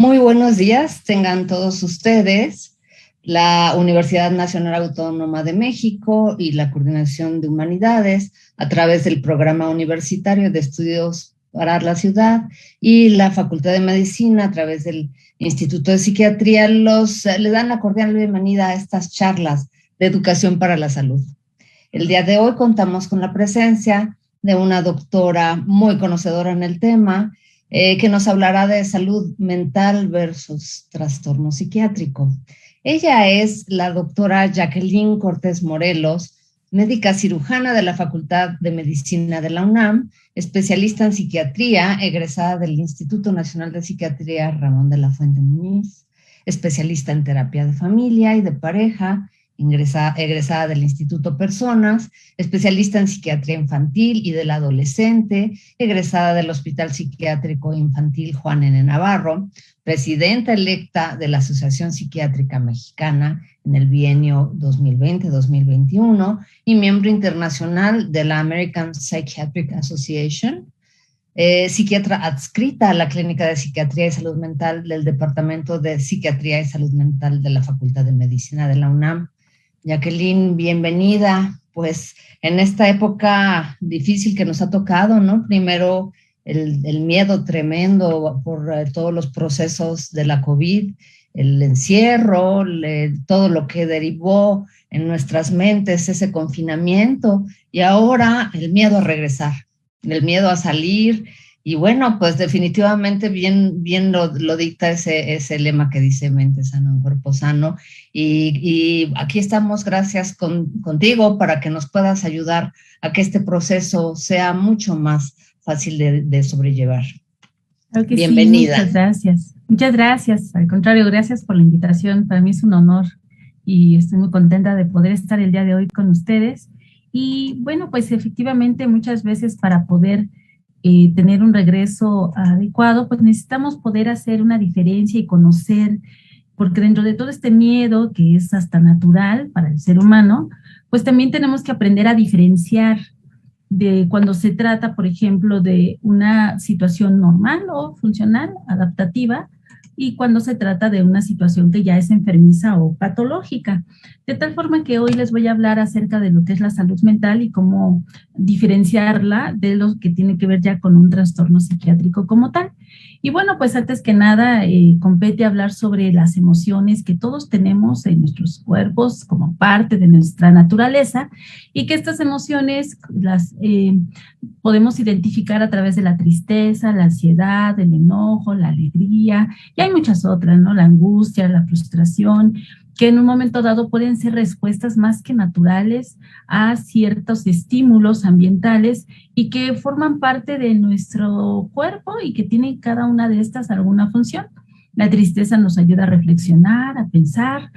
Muy buenos días, tengan todos ustedes. La Universidad Nacional Autónoma de México y la Coordinación de Humanidades, a través del Programa Universitario de Estudios para la Ciudad y la Facultad de Medicina, a través del Instituto de Psiquiatría, le dan la cordial bienvenida a estas charlas de educación para la salud. El día de hoy contamos con la presencia de una doctora muy conocedora en el tema, que nos hablará de salud mental versus trastorno psiquiátrico. Ella es la doctora Jacqueline Cortés Morelos, médica cirujana de la Facultad de Medicina de la UNAM, especialista en psiquiatría, egresada del Instituto Nacional de Psiquiatría Ramón de la Fuente Muñiz, especialista en terapia de familia y de pareja, egresada del Instituto Personas, especialista en psiquiatría infantil y del adolescente, egresada del Hospital Psiquiátrico Infantil Juan N. Navarro, presidenta electa de la Asociación Psiquiátrica Mexicana en el bienio 2020-2021 y miembro internacional de la American Psychiatric Association, psiquiatra adscrita a la Clínica de Psiquiatría y Salud Mental del Departamento de Psiquiatría y Salud Mental de la Facultad de Medicina de la UNAM. Jacqueline, bienvenida, pues en esta época difícil que nos ha tocado, ¿no? Primero el miedo tremendo por todos los procesos de la COVID, el encierro, todo lo que derivó en nuestras mentes ese confinamiento, y ahora el miedo a regresar, el miedo a salir. Y bueno, pues definitivamente bien lo dicta ese lema que dice mente sana, un cuerpo sano. Y aquí estamos, gracias contigo, para que nos puedas ayudar a que este proceso sea mucho más fácil de sobrellevar. Claro que Bienvenida. Sí, muchas gracias. Muchas gracias. Al contrario, gracias por la invitación. Para mí es un honor y estoy muy contenta de poder estar el día de hoy con ustedes. Y bueno, pues efectivamente muchas veces para poder tener un regreso adecuado, pues necesitamos poder hacer una diferencia y conocer, porque dentro de todo este miedo que es hasta natural para el ser humano, pues también tenemos que aprender a diferenciar de cuando se trata, por ejemplo, de una situación normal o funcional, adaptativa, y cuando se trata de una situación que ya es enfermiza o patológica. De tal forma que hoy les voy a hablar acerca de lo que es la salud mental y cómo diferenciarla de lo que tiene que ver ya con un trastorno psiquiátrico como tal. Y bueno, pues antes que nada, compete hablar sobre las emociones que todos tenemos en nuestros cuerpos como parte de nuestra naturaleza, y que estas emociones las podemos identificar a través de la tristeza, la ansiedad, el enojo, la alegría, y hay muchas otras, ¿no? La angustia, la frustración, que en un momento dado pueden ser respuestas más que naturales a ciertos estímulos ambientales y que forman parte de nuestro cuerpo y que tienen cada una de estas alguna función. La tristeza nos ayuda a reflexionar, a pensar,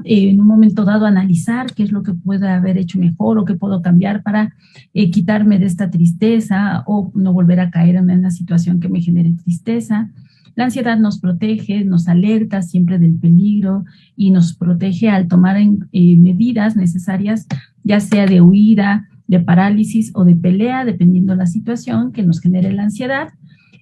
en un momento dado analizar qué es lo que puedo haber hecho mejor o qué puedo cambiar para quitarme de esta tristeza o no volver a caer en una situación que me genere tristeza. La ansiedad nos protege, nos alerta siempre del peligro y nos protege al tomar medidas necesarias, ya sea de huida, de parálisis o de pelea, dependiendo de la situación que nos genere la ansiedad.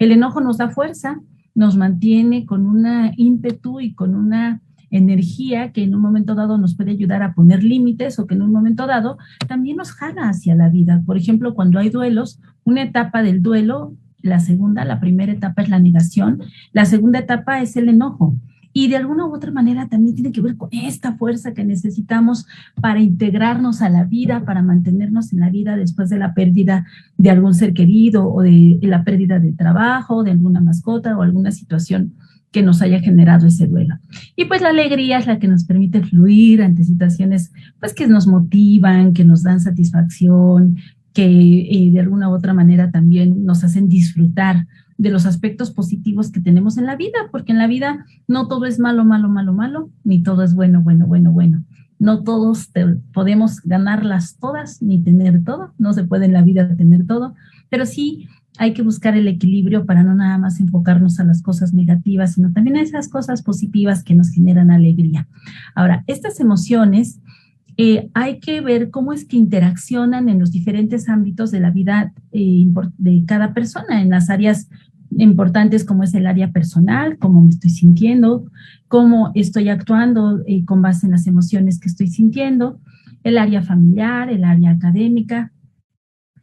El enojo nos da fuerza, nos mantiene con un ímpetu y con una energía que en un momento dado nos puede ayudar a poner límites o que en un momento dado también nos jala hacia la vida. Por ejemplo, cuando hay duelos, una etapa del duelo, la primera etapa es la negación, la segunda etapa es el enojo. Y de alguna u otra manera también tiene que ver con esta fuerza que necesitamos para integrarnos a la vida, para mantenernos en la vida después de la pérdida de algún ser querido o de la pérdida de trabajo, de alguna mascota o alguna situación que nos haya generado ese duelo. Y pues la alegría es la que nos permite fluir ante situaciones pues que nos motivan, que nos dan satisfacción, que de alguna u otra manera también nos hacen disfrutar de los aspectos positivos que tenemos en la vida, porque en la vida no todo es malo, malo, malo, malo, ni todo es bueno, bueno, bueno, bueno. No todos podemos ganarlas todas, ni tener todo, no se puede en la vida tener todo, pero sí hay que buscar el equilibrio para no nada más enfocarnos a las cosas negativas, sino también a esas cosas positivas que nos generan alegría. Ahora, estas emociones hay que ver cómo es que interaccionan en los diferentes ámbitos de la vida de cada persona, en las áreas importantes como es el área personal, cómo me estoy sintiendo, cómo estoy actuando con base en las emociones que estoy sintiendo, el área familiar, el área académica,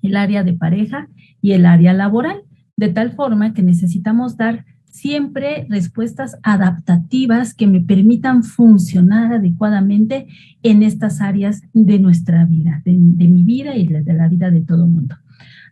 el área de pareja y el área laboral, de tal forma que necesitamos dar siempre respuestas adaptativas que me permitan funcionar adecuadamente en estas áreas de nuestra vida, de mi vida y de la vida de todo el mundo.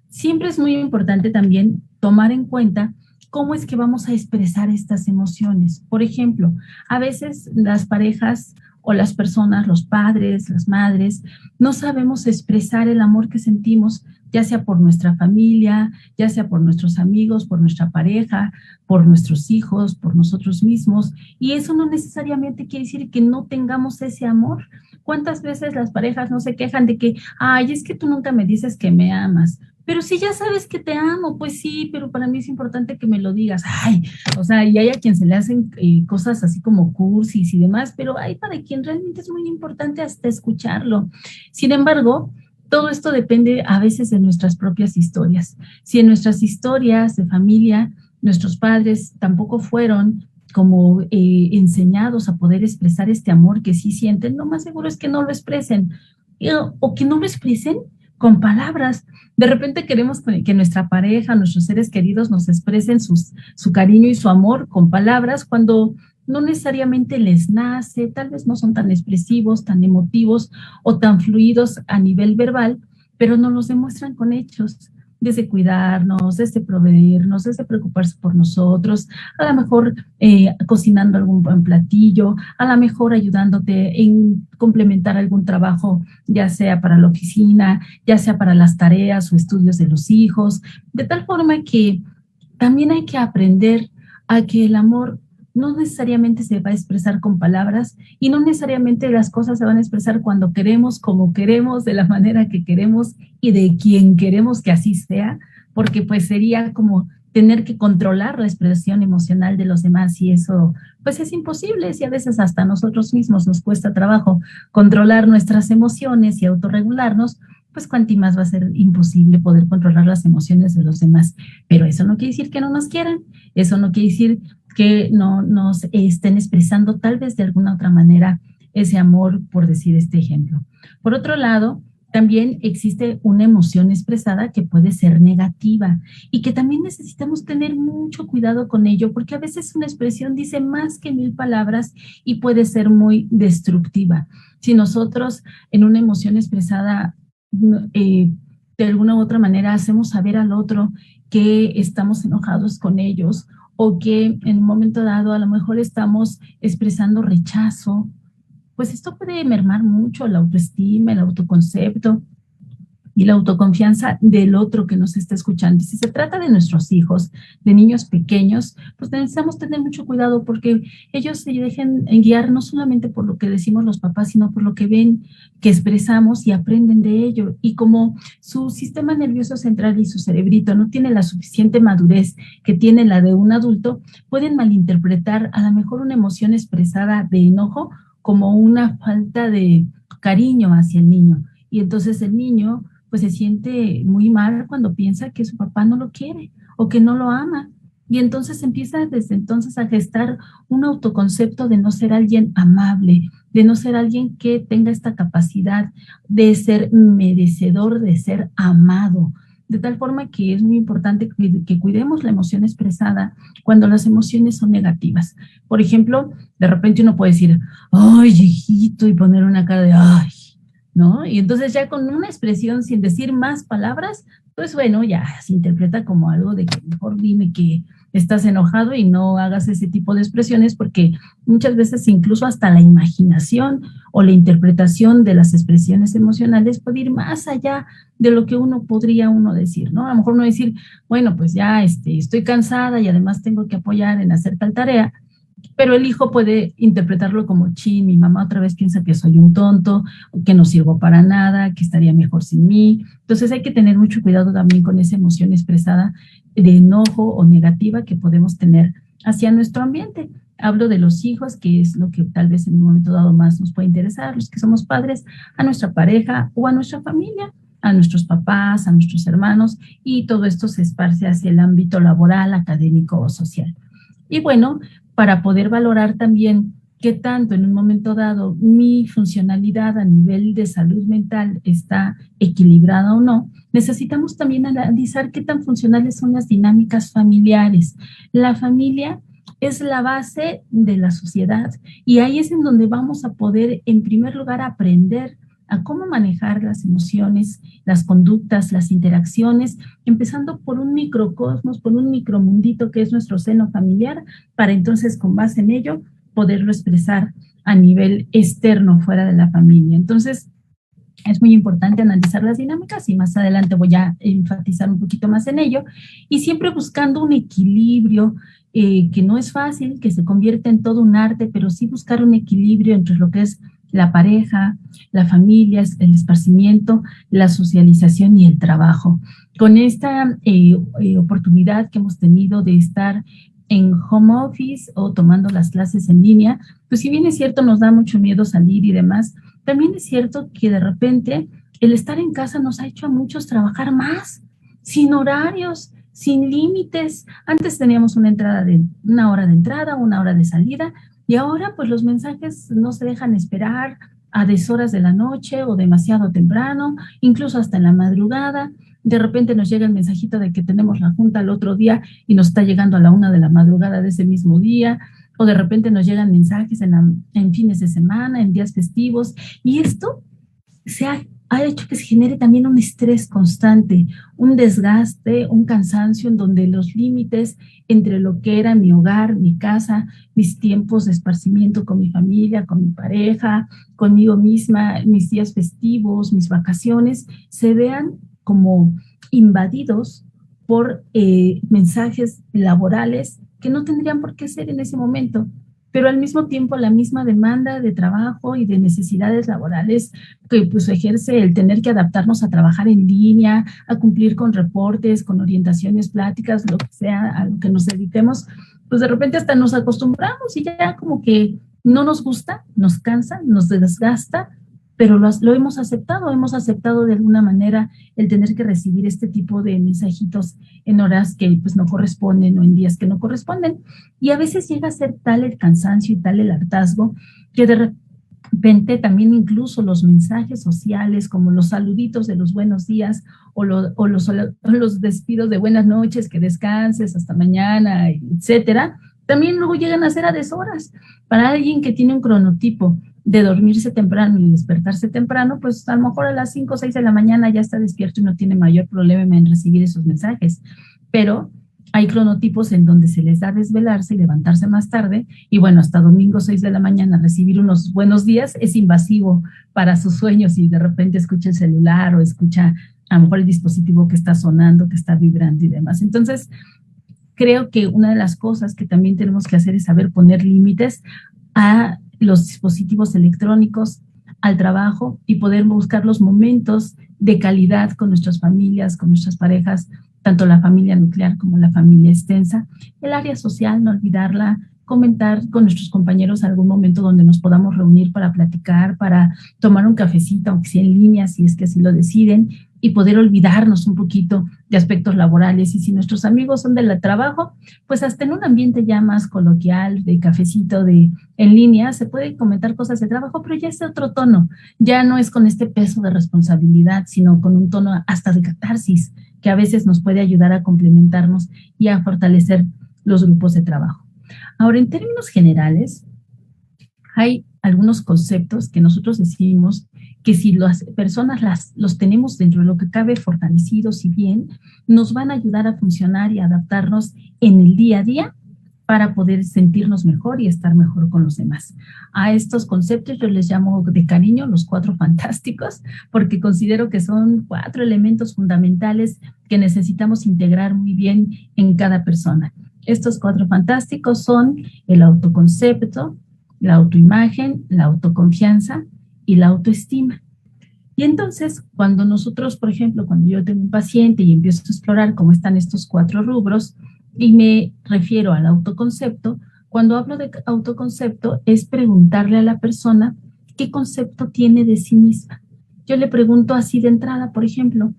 Siempre es muy importante también tomar en cuenta cómo es que vamos a expresar estas emociones. Por ejemplo, a veces las parejas o las personas, los padres, las madres, no sabemos expresar el amor que sentimos, ya sea por nuestra familia, ya sea por nuestros amigos, por nuestra pareja, por nuestros hijos, por nosotros mismos. Y eso no necesariamente quiere decir que no tengamos ese amor. ¿Cuántas veces las parejas no se quejan de que, ay, es que tú nunca me dices que me amas? Pero si ya sabes que te amo, pues sí, pero para mí es importante que me lo digas. Ay, o sea, y hay a quien se le hacen cosas así como cursis y demás, pero hay para quien realmente es muy importante hasta escucharlo. Sin embargo, todo esto depende a veces de nuestras propias historias. Si en nuestras historias de familia, nuestros padres tampoco fueron como enseñados a poder expresar este amor que sí sienten, lo más seguro es que no lo expresen o que no lo expresen con palabras. De repente queremos que nuestra pareja, nuestros seres queridos nos expresen su cariño y su amor con palabras cuando no necesariamente les nace, tal vez no son tan expresivos, tan emotivos o tan fluidos a nivel verbal, pero nos los demuestran con hechos, desde cuidarnos, desde proveernos, desde preocuparse por nosotros, a lo mejor cocinando algún buen platillo, a lo mejor ayudándote en complementar algún trabajo, ya sea para la oficina, ya sea para las tareas o estudios de los hijos, de tal forma que también hay que aprender a que el amor no necesariamente se va a expresar con palabras y no necesariamente las cosas se van a expresar cuando queremos, como queremos, de la manera que queremos y de quien queremos que así sea, porque pues sería como tener que controlar la expresión emocional de los demás y eso pues es imposible y a veces hasta a nosotros mismos nos cuesta trabajo controlar nuestras emociones y autorregularnos, pues cuanto más va a ser imposible poder controlar las emociones de los demás. Pero eso no quiere decir que no nos quieran, eso no quiere decir que no nos estén expresando tal vez de alguna otra manera ese amor, por decir este ejemplo. Por otro lado, también existe una emoción expresada que puede ser negativa y que también necesitamos tener mucho cuidado con ello porque a veces una expresión dice más que 1000 palabras y puede ser muy destructiva. Si nosotros en una emoción expresada de alguna u otra manera hacemos saber al otro que estamos enojados con ellos o que en un momento dado a lo mejor estamos expresando rechazo, pues esto puede mermar mucho la autoestima, el autoconcepto y la autoconfianza del otro que nos está escuchando. Si se trata de nuestros hijos, de niños pequeños, pues necesitamos tener mucho cuidado porque ellos se dejen guiar no solamente por lo que decimos los papás, sino por lo que ven, que expresamos y aprenden de ello. Y como su sistema nervioso central y su cerebrito no tiene la suficiente madurez que tiene la de un adulto, pueden malinterpretar a lo mejor una emoción expresada de enojo como una falta de cariño hacia el niño. Y entonces el niño pues se siente muy mal cuando piensa que su papá no lo quiere o que no lo ama. Y entonces empieza desde entonces a gestar un autoconcepto de no ser alguien amable, de no ser alguien que tenga esta capacidad de ser merecedor, de ser amado. De tal forma que es muy importante que cuidemos la emoción expresada cuando las emociones son negativas. Por ejemplo, de repente uno puede decir, ay, hijito, y poner una cara de, ay, ¿no? Y entonces ya con una expresión sin decir más palabras, pues bueno, ya se interpreta como algo de que mejor dime que estás enojado y no hagas ese tipo de expresiones porque muchas veces incluso hasta la imaginación o la interpretación de las expresiones emocionales puede ir más allá de lo que podría decir, ¿no? A lo mejor uno decir, bueno, pues ya estoy cansada y además tengo que apoyar en hacer tal tarea, pero el hijo puede interpretarlo como, chin, mi mamá otra vez piensa que soy un tonto, que no sirvo para nada, que estaría mejor sin mí. Entonces hay que tener mucho cuidado también con esa emoción expresada de enojo o negativa que podemos tener hacia nuestro ambiente. Hablo de los hijos, que es lo que tal vez en un momento dado más nos puede interesar, los que somos padres, a nuestra pareja o a nuestra familia. a nuestros papás, a nuestros hermanos, y todo esto se esparce hacia el ámbito laboral, académico o social. Y bueno, para poder valorar también qué tanto en un momento dado mi funcionalidad a nivel de salud mental está equilibrada o no, necesitamos también analizar qué tan funcionales son las dinámicas familiares. La familia es la base de la sociedad y ahí es en donde vamos a poder, en primer lugar, aprender a cómo manejar las emociones, las conductas, las interacciones, empezando por un microcosmos, por un micromundito que es nuestro seno familiar, para entonces, con base en ello, poderlo expresar a nivel externo, fuera de la familia. Entonces, es muy importante analizar las dinámicas y más adelante voy a enfatizar un poquito más en ello, y siempre buscando un equilibrio que no es fácil, que se convierte en todo un arte, pero sí buscar un equilibrio entre lo que es la pareja, la familia, el esparcimiento, la socialización y el trabajo. Con esta oportunidad que hemos tenido de estar en home office o tomando las clases en línea, pues si bien es cierto nos da mucho miedo salir y demás, también es cierto que de repente el estar en casa nos ha hecho a muchos trabajar más, sin horarios, sin límites. Antes teníamos una hora de entrada, una hora de salida, y ahora pues los mensajes no se dejan esperar a deshoras de la noche o demasiado temprano, incluso hasta en la madrugada. De repente nos llega el mensajito de que tenemos la junta el otro día y nos está llegando a la 1 de la madrugada de ese mismo día, o de repente nos llegan mensajes en fines de semana, en días festivos, y esto ha hecho que se genere también un estrés constante, un desgaste, un cansancio en donde los límites entre lo que era mi hogar, mi casa, mis tiempos de esparcimiento con mi familia, con mi pareja, conmigo misma, mis días festivos, mis vacaciones, se vean como invadidos por mensajes laborales que no tendrían por qué ser en ese momento, pero al mismo tiempo la misma demanda de trabajo y de necesidades laborales que pues ejerce el tener que adaptarnos a trabajar en línea, a cumplir con reportes, con orientaciones, pláticas, lo que sea a lo que nos dediquemos, pues de repente hasta nos acostumbramos y ya como que no nos gusta, nos cansa, nos desgasta, pero lo hemos aceptado de alguna manera el tener que recibir este tipo de mensajitos en horas que pues no corresponden o en días que no corresponden. Y a veces llega a ser tal el cansancio y tal el hartazgo que de repente también incluso los mensajes sociales como los saluditos de los buenos días o los despidos de buenas noches, que descanses, hasta mañana, etcétera, también luego llegan a ser a deshoras. Para alguien que tiene un cronotipo de dormirse temprano y despertarse temprano, pues a lo mejor a las 5 o 6 de la mañana ya está despierto y no tiene mayor problema en recibir esos mensajes. Pero hay cronotipos en donde se les da desvelarse y levantarse más tarde, y bueno, hasta domingo 6 de la mañana recibir unos buenos días es invasivo para sus sueños, y de repente escucha el celular o escucha a lo mejor el dispositivo que está sonando, que está vibrando y demás. Entonces, creo que una de las cosas que también tenemos que hacer es saber poner límites a los dispositivos electrónicos, al trabajo, y poder buscar los momentos de calidad con nuestras familias, con nuestras parejas, tanto la familia nuclear como la familia extensa. El área social, no olvidarla, comentar con nuestros compañeros algún momento donde nos podamos reunir para platicar, para tomar un cafecito, aunque sea en línea, si es que así lo deciden, y poder olvidarnos un poquito de aspectos laborales. Y si nuestros amigos son del trabajo, pues hasta en un ambiente ya más coloquial, de cafecito, en línea, se puede comentar cosas de trabajo, pero ya es de otro tono, ya no es con este peso de responsabilidad, sino con un tono hasta de catarsis, que a veces nos puede ayudar a complementarnos y a fortalecer los grupos de trabajo. Ahora, en términos generales, hay algunos conceptos que nosotros decimos que si las personas los tenemos dentro de lo que cabe fortalecidos y bien, nos van a ayudar a funcionar y a adaptarnos en el día a día para poder sentirnos mejor y estar mejor con los demás. A estos conceptos yo les llamo de cariño los 4 fantásticos, porque considero que son 4 elementos fundamentales que necesitamos integrar muy bien en cada persona. Estos 4 fantásticos son el autoconcepto, la autoimagen, la autoconfianza y la autoestima. Y entonces, cuando nosotros, por ejemplo, cuando yo tengo un paciente y empiezo a explorar cómo están estos 4 rubros y me refiero al autoconcepto, cuando hablo de autoconcepto es preguntarle a la persona qué concepto tiene de sí misma, yo le pregunto así de entrada, por ejemplo,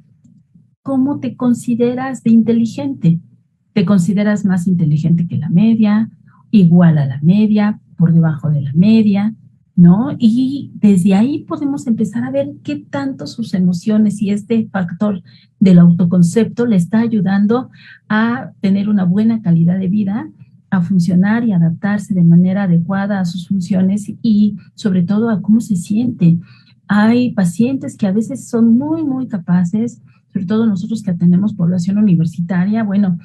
¿cómo te consideras de inteligente? ¿Te consideras más inteligente que la media, igual a la media, por debajo de la media, ¿no? Y desde ahí podemos empezar a ver qué tanto sus emociones y este factor del autoconcepto le está ayudando a tener una buena calidad de vida, a funcionar y adaptarse de manera adecuada a sus funciones y sobre todo a cómo se siente. Hay pacientes que a veces son muy, muy capaces, sobre todo nosotros que atendemos población universitaria, bueno,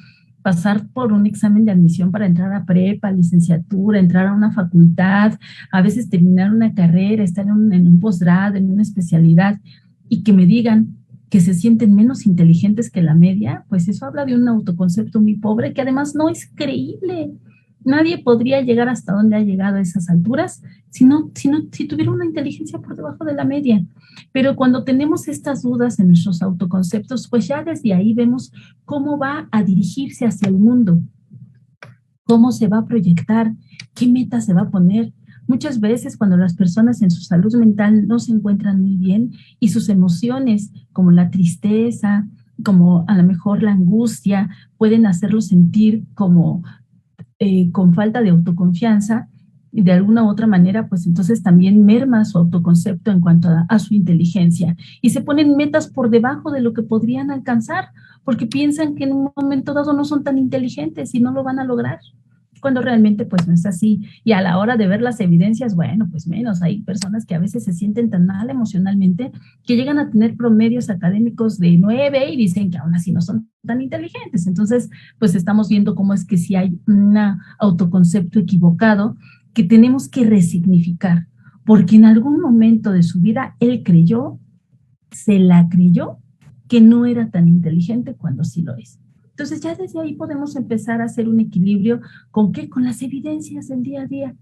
pasar por un examen de admisión para entrar a prepa, licenciatura, entrar a una facultad, a veces terminar una carrera, estar en un posgrado, en una especialidad, y que me digan que se sienten menos inteligentes que la media, pues eso habla de un autoconcepto muy pobre que además no es creíble. Nadie podría llegar hasta donde ha llegado a esas alturas si tuviera una inteligencia por debajo de la media. Pero cuando tenemos estas dudas en nuestros autoconceptos, pues ya desde ahí vemos cómo va a dirigirse hacia el mundo, cómo se va a proyectar, qué meta se va a poner. Muchas veces cuando las personas en su salud mental no se encuentran muy bien y sus emociones, como la tristeza, como a lo mejor la angustia, pueden hacerlos sentir como con falta de autoconfianza, y de alguna u otra manera, pues entonces también merma su autoconcepto en cuanto a su inteligencia y se ponen metas por debajo de lo que podrían alcanzar porque piensan que en un momento dado no son tan inteligentes y no lo van a lograr, cuando realmente pues no es así. Y a la hora de ver las evidencias, bueno, pues menos. Hay personas que a veces se sienten tan mal emocionalmente que llegan a tener promedios académicos de 9 y dicen que aún así no son tan inteligentes. Entonces, pues estamos viendo cómo es que si hay un autoconcepto equivocado que tenemos que resignificar, porque en algún momento de su vida él creyó, se la creyó, que no era tan inteligente cuando sí lo es. Entonces ya desde ahí podemos empezar a hacer un equilibrio ¿con qué? Con las evidencias del día a día.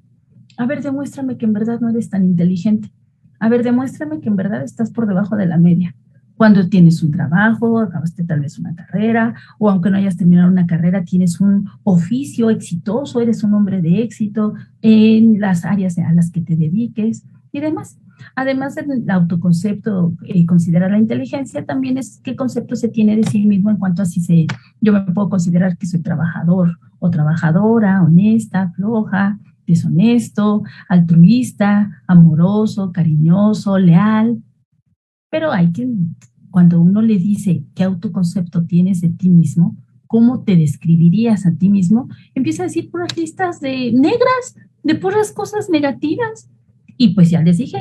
A ver, demuéstrame que en verdad no eres tan inteligente. A ver, demuéstrame que en verdad estás por debajo de la media. Cuando tienes un trabajo, acabaste tal vez una carrera, o aunque no hayas terminado una carrera, tienes un oficio exitoso, eres un hombre de éxito en las áreas a las que te dediques y demás. Además del autoconcepto, considerar la inteligencia, también es qué concepto se tiene de sí mismo en cuanto a si yo me puedo considerar que soy trabajador o trabajadora, honesta, floja, deshonesto, altruista, amoroso, cariñoso, leal. Pero cuando uno le dice qué autoconcepto tienes de ti mismo, cómo te describirías a ti mismo, empieza a decir puras listas de negras, de puras cosas negativas. Y pues ya les dije,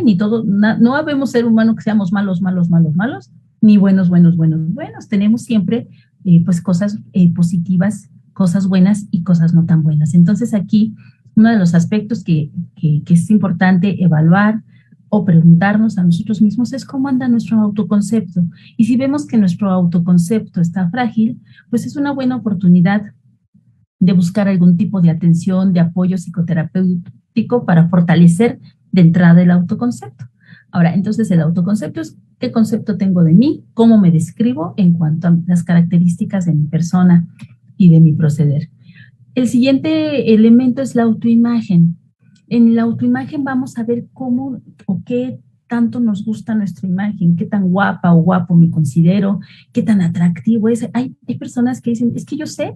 no habemos ser humano que seamos malos, malos, malos, malos, ni buenos, buenos, buenos, buenos. Tenemos siempre pues cosas positivas, cosas buenas y cosas no tan buenas. Entonces aquí uno de los aspectos que es importante evaluar o preguntarnos a nosotros mismos es cómo anda nuestro autoconcepto. Y si vemos que nuestro autoconcepto está frágil, pues es una buena oportunidad de buscar algún tipo de atención, de apoyo psicoterapéutico para fortalecer de entrada el autoconcepto. Ahora, entonces el autoconcepto es qué concepto tengo de mí, cómo me describo en cuanto a las características de mi persona y de mi proceder. El siguiente elemento es la autoimagen. En la autoimagen vamos a ver cómo o qué tanto nos gusta nuestra imagen, qué tan guapa o guapo me considero, qué tan atractivo es. Hay personas que dicen, es que yo sé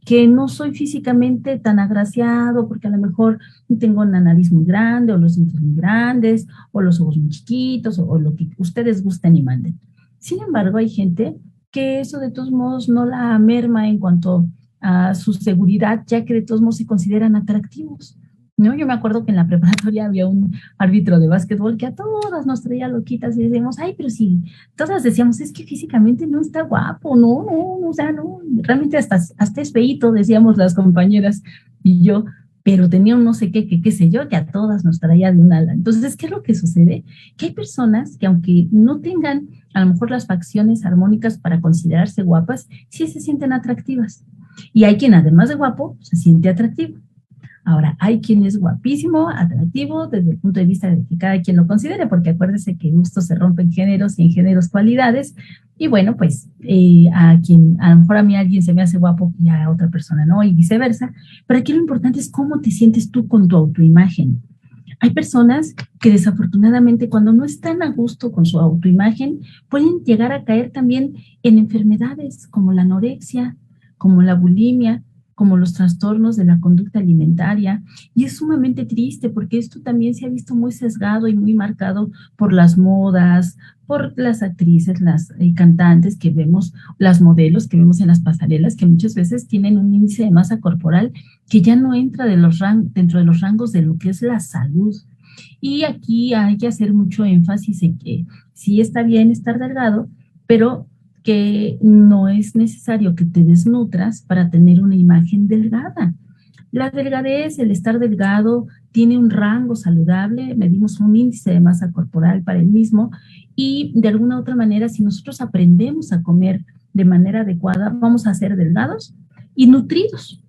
que no soy físicamente tan agraciado porque a lo mejor tengo una nariz muy grande o los dientes muy grandes o los ojos muy chiquitos o lo que ustedes gusten y manden. Sin embargo, hay gente que eso de todos modos no la merma en cuanto a su seguridad, ya que de todos modos se consideran atractivos. ¿No? Yo me acuerdo que en la preparatoria había un árbitro de básquetbol que a todas nos traía loquitas y decíamos, ay, pero sí, todas decíamos, es que físicamente no está guapo, no, o sea, no, realmente hasta es feíto, decíamos las compañeras y yo, pero tenía un no sé qué sé yo, que a todas nos traía de un ala. Entonces, ¿qué es lo que sucede? Que hay personas que aunque no tengan a lo mejor las facciones armónicas para considerarse guapas, sí se sienten atractivas. Y hay quien además de guapo se siente atractivo. Ahora, hay quien es guapísimo, atractivo, desde el punto de vista de que cada quien lo considere, porque acuérdense que gustos se rompen géneros y en géneros cualidades, y bueno, pues a lo mejor a mí alguien se me hace guapo y a otra persona no, y viceversa, pero aquí lo importante es cómo te sientes tú con tu autoimagen. Hay personas que desafortunadamente cuando no están a gusto con su autoimagen pueden llegar a caer también en enfermedades como la anorexia, como la bulimia, como los trastornos de la conducta alimentaria. Y es sumamente triste porque esto también se ha visto muy sesgado y muy marcado por las modas, por las actrices, las cantantes que vemos, las modelos que vemos en las pasarelas, que muchas veces tienen un índice de masa corporal que ya no entra dentro de los rangos de lo que es la salud. Y aquí hay que hacer mucho énfasis en que sí está bien estar delgado, pero que no es necesario que te desnutras para tener una imagen delgada. La delgadez, el estar delgado, tiene un rango saludable, medimos un índice de masa corporal para el mismo y de alguna u otra manera, si nosotros aprendemos a comer de manera adecuada, vamos a ser delgados y nutridos.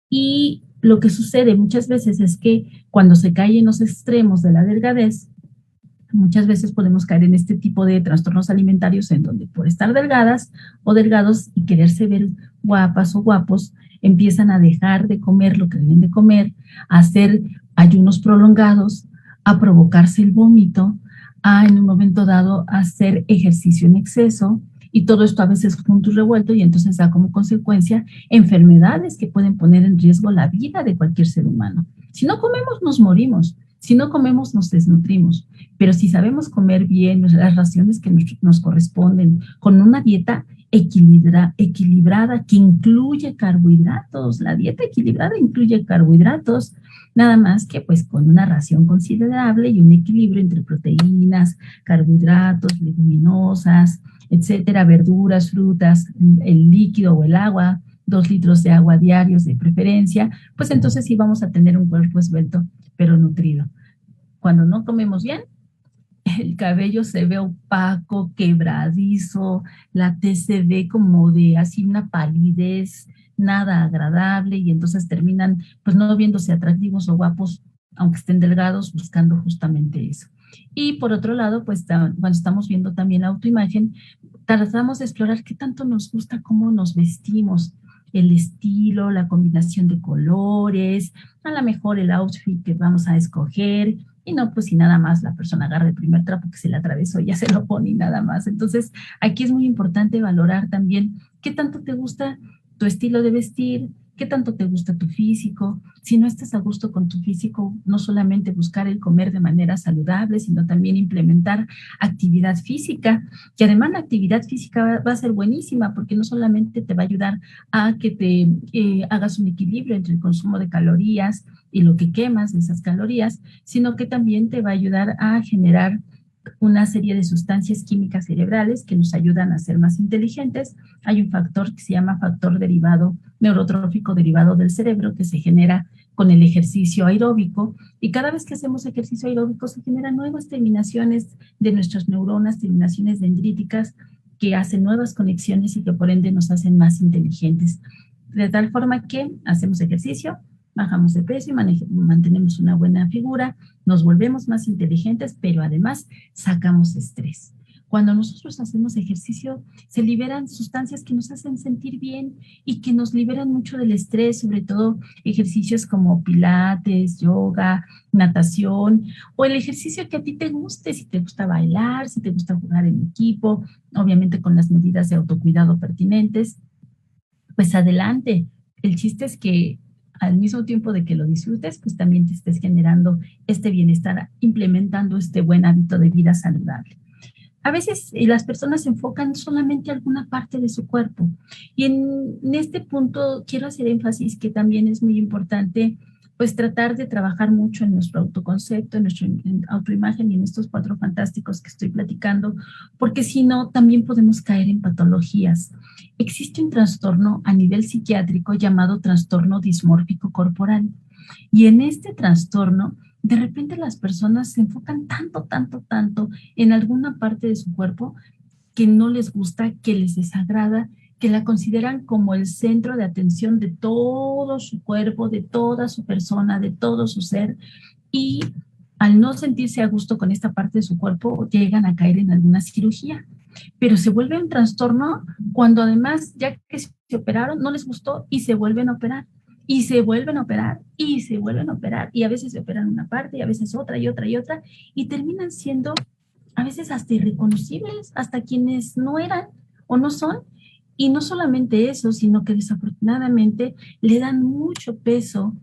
Y lo que sucede muchas veces es que cuando se cae en los extremos de la delgadez, muchas veces podemos caer en este tipo de trastornos alimentarios en donde por estar delgadas o delgados y quererse ver guapas o guapos, empiezan a dejar de comer lo que deben de comer, a hacer ayunos prolongados, a provocarse el vómito, a en un momento dado hacer ejercicio en exceso, y todo esto a veces junto y revuelto, y entonces da como consecuencia enfermedades que pueden poner en riesgo la vida de cualquier ser humano. Si no comemos, nos morimos. Si no comemos, nos desnutrimos. Pero si sabemos comer bien las raciones que nos corresponden, con una dieta equilibrada que incluye carbohidratos, la dieta equilibrada incluye carbohidratos, nada más que pues con una ración considerable y un equilibrio entre proteínas, carbohidratos, leguminosas, etcétera, verduras, frutas, el líquido o el agua, 2 litros de agua diarios de preferencia, pues entonces sí vamos a tener un cuerpo esbelto, pero nutrido. Cuando no comemos bien, el cabello se ve opaco, quebradizo, la tez se ve como de así una palidez, nada agradable, y entonces terminan pues no viéndose atractivos o guapos, aunque estén delgados, buscando justamente eso. Y por otro lado, pues cuando estamos viendo también la autoimagen, tratamos de explorar qué tanto nos gusta cómo nos vestimos, el estilo, la combinación de colores, a lo mejor el outfit que vamos a escoger, y no, pues si nada más la persona agarra el primer trapo que se le atravesó, ya se lo pone y nada más. Entonces, aquí es muy importante valorar también qué tanto te gusta tu estilo de vestir, qué tanto te gusta tu físico. Si no estás a gusto con tu físico, no solamente buscar el comer de manera saludable, sino también implementar actividad física, que además la actividad física va a ser buenísima porque no solamente te va a ayudar a que te hagas un equilibrio entre el consumo de calorías y lo que quemas de esas calorías, sino que también te va a ayudar a generar una serie de sustancias químicas cerebrales que nos ayudan a ser más inteligentes. Hay un factor que se llama factor derivado, neurotrófico derivado del cerebro, que se genera con el ejercicio aeróbico, y cada vez que hacemos ejercicio aeróbico se generan nuevas terminaciones de nuestras neuronas, terminaciones dendríticas, que hacen nuevas conexiones y que por ende nos hacen más inteligentes. De tal forma que hacemos ejercicio, bajamos de peso y mantenemos una buena figura, nos volvemos más inteligentes, pero además sacamos estrés. Cuando nosotros hacemos ejercicio, se liberan sustancias que nos hacen sentir bien y que nos liberan mucho del estrés, sobre todo ejercicios como pilates, yoga, natación, o el ejercicio que a ti te guste, si te gusta bailar, si te gusta jugar en equipo, obviamente con las medidas de autocuidado pertinentes, pues adelante. El chiste es que al mismo tiempo de que lo disfrutes, pues también te estés generando este bienestar, implementando este buen hábito de vida saludable. A veces las personas se enfocan solamente en alguna parte de su cuerpo, y en este punto quiero hacer énfasis que también es muy importante pues tratar de trabajar mucho en nuestro autoconcepto, en nuestra autoimagen y en estos 4 fantásticos que estoy platicando, porque si no, también podemos caer en patologías. Existe un trastorno a nivel psiquiátrico llamado trastorno dismórfico corporal, y en este trastorno, de repente las personas se enfocan tanto en alguna parte de su cuerpo que no les gusta, que les desagrada, que la consideran como el centro de atención de todo su cuerpo, de toda su persona, de todo su ser, y al no sentirse a gusto con esta parte de su cuerpo, llegan a caer en alguna cirugía. Pero se vuelve un trastorno cuando además, ya que se operaron, no les gustó y se vuelven a operar. y se vuelven a operar y se vuelven a operar y a veces se operan una parte y a veces otra y otra y otra y terminan siendo a veces hasta irreconocibles, hasta quienes no eran o no son. Y no solamente eso, sino que desafortunadamente le dan mucho peso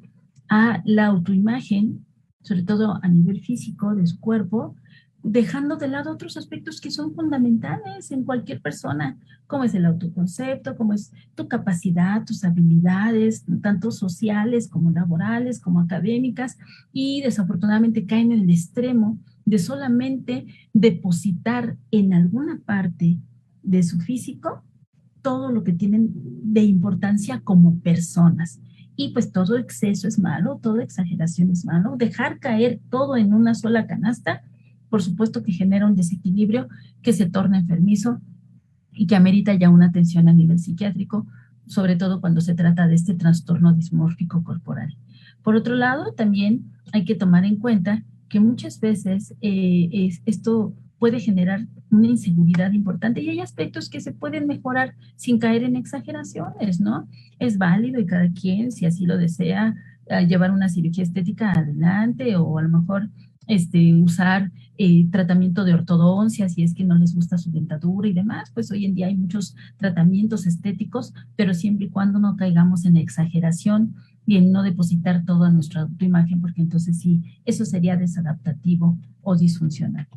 a la autoimagen, sobre todo a nivel físico de su cuerpo, dejando de lado otros aspectos que son fundamentales en cualquier persona, como es el autoconcepto, como es tu capacidad, tus habilidades, tanto sociales como laborales, como académicas, y desafortunadamente caen en el extremo de solamente depositar en alguna parte de su físico todo lo que tienen de importancia como personas. Y pues todo exceso es malo, toda exageración es malo. Dejar caer todo en una sola canasta, por supuesto que genera un desequilibrio que se torna enfermizo y que amerita ya una atención a nivel psiquiátrico, sobre todo cuando se trata de este trastorno dismórfico corporal. Por otro lado, también hay que tomar en cuenta que muchas veces esto puede generar una inseguridad importante y hay aspectos que se pueden mejorar sin caer en exageraciones, ¿no? Es válido y cada quien, si así lo desea, llevar una cirugía estética adelante o a lo mejor usar tratamiento de ortodoncia, si es que no les gusta su dentadura y demás, pues hoy en día hay muchos tratamientos estéticos, pero siempre y cuando no caigamos en exageración y en no depositar toda nuestra autoimagen, porque entonces sí, eso sería desadaptativo o disfuncional.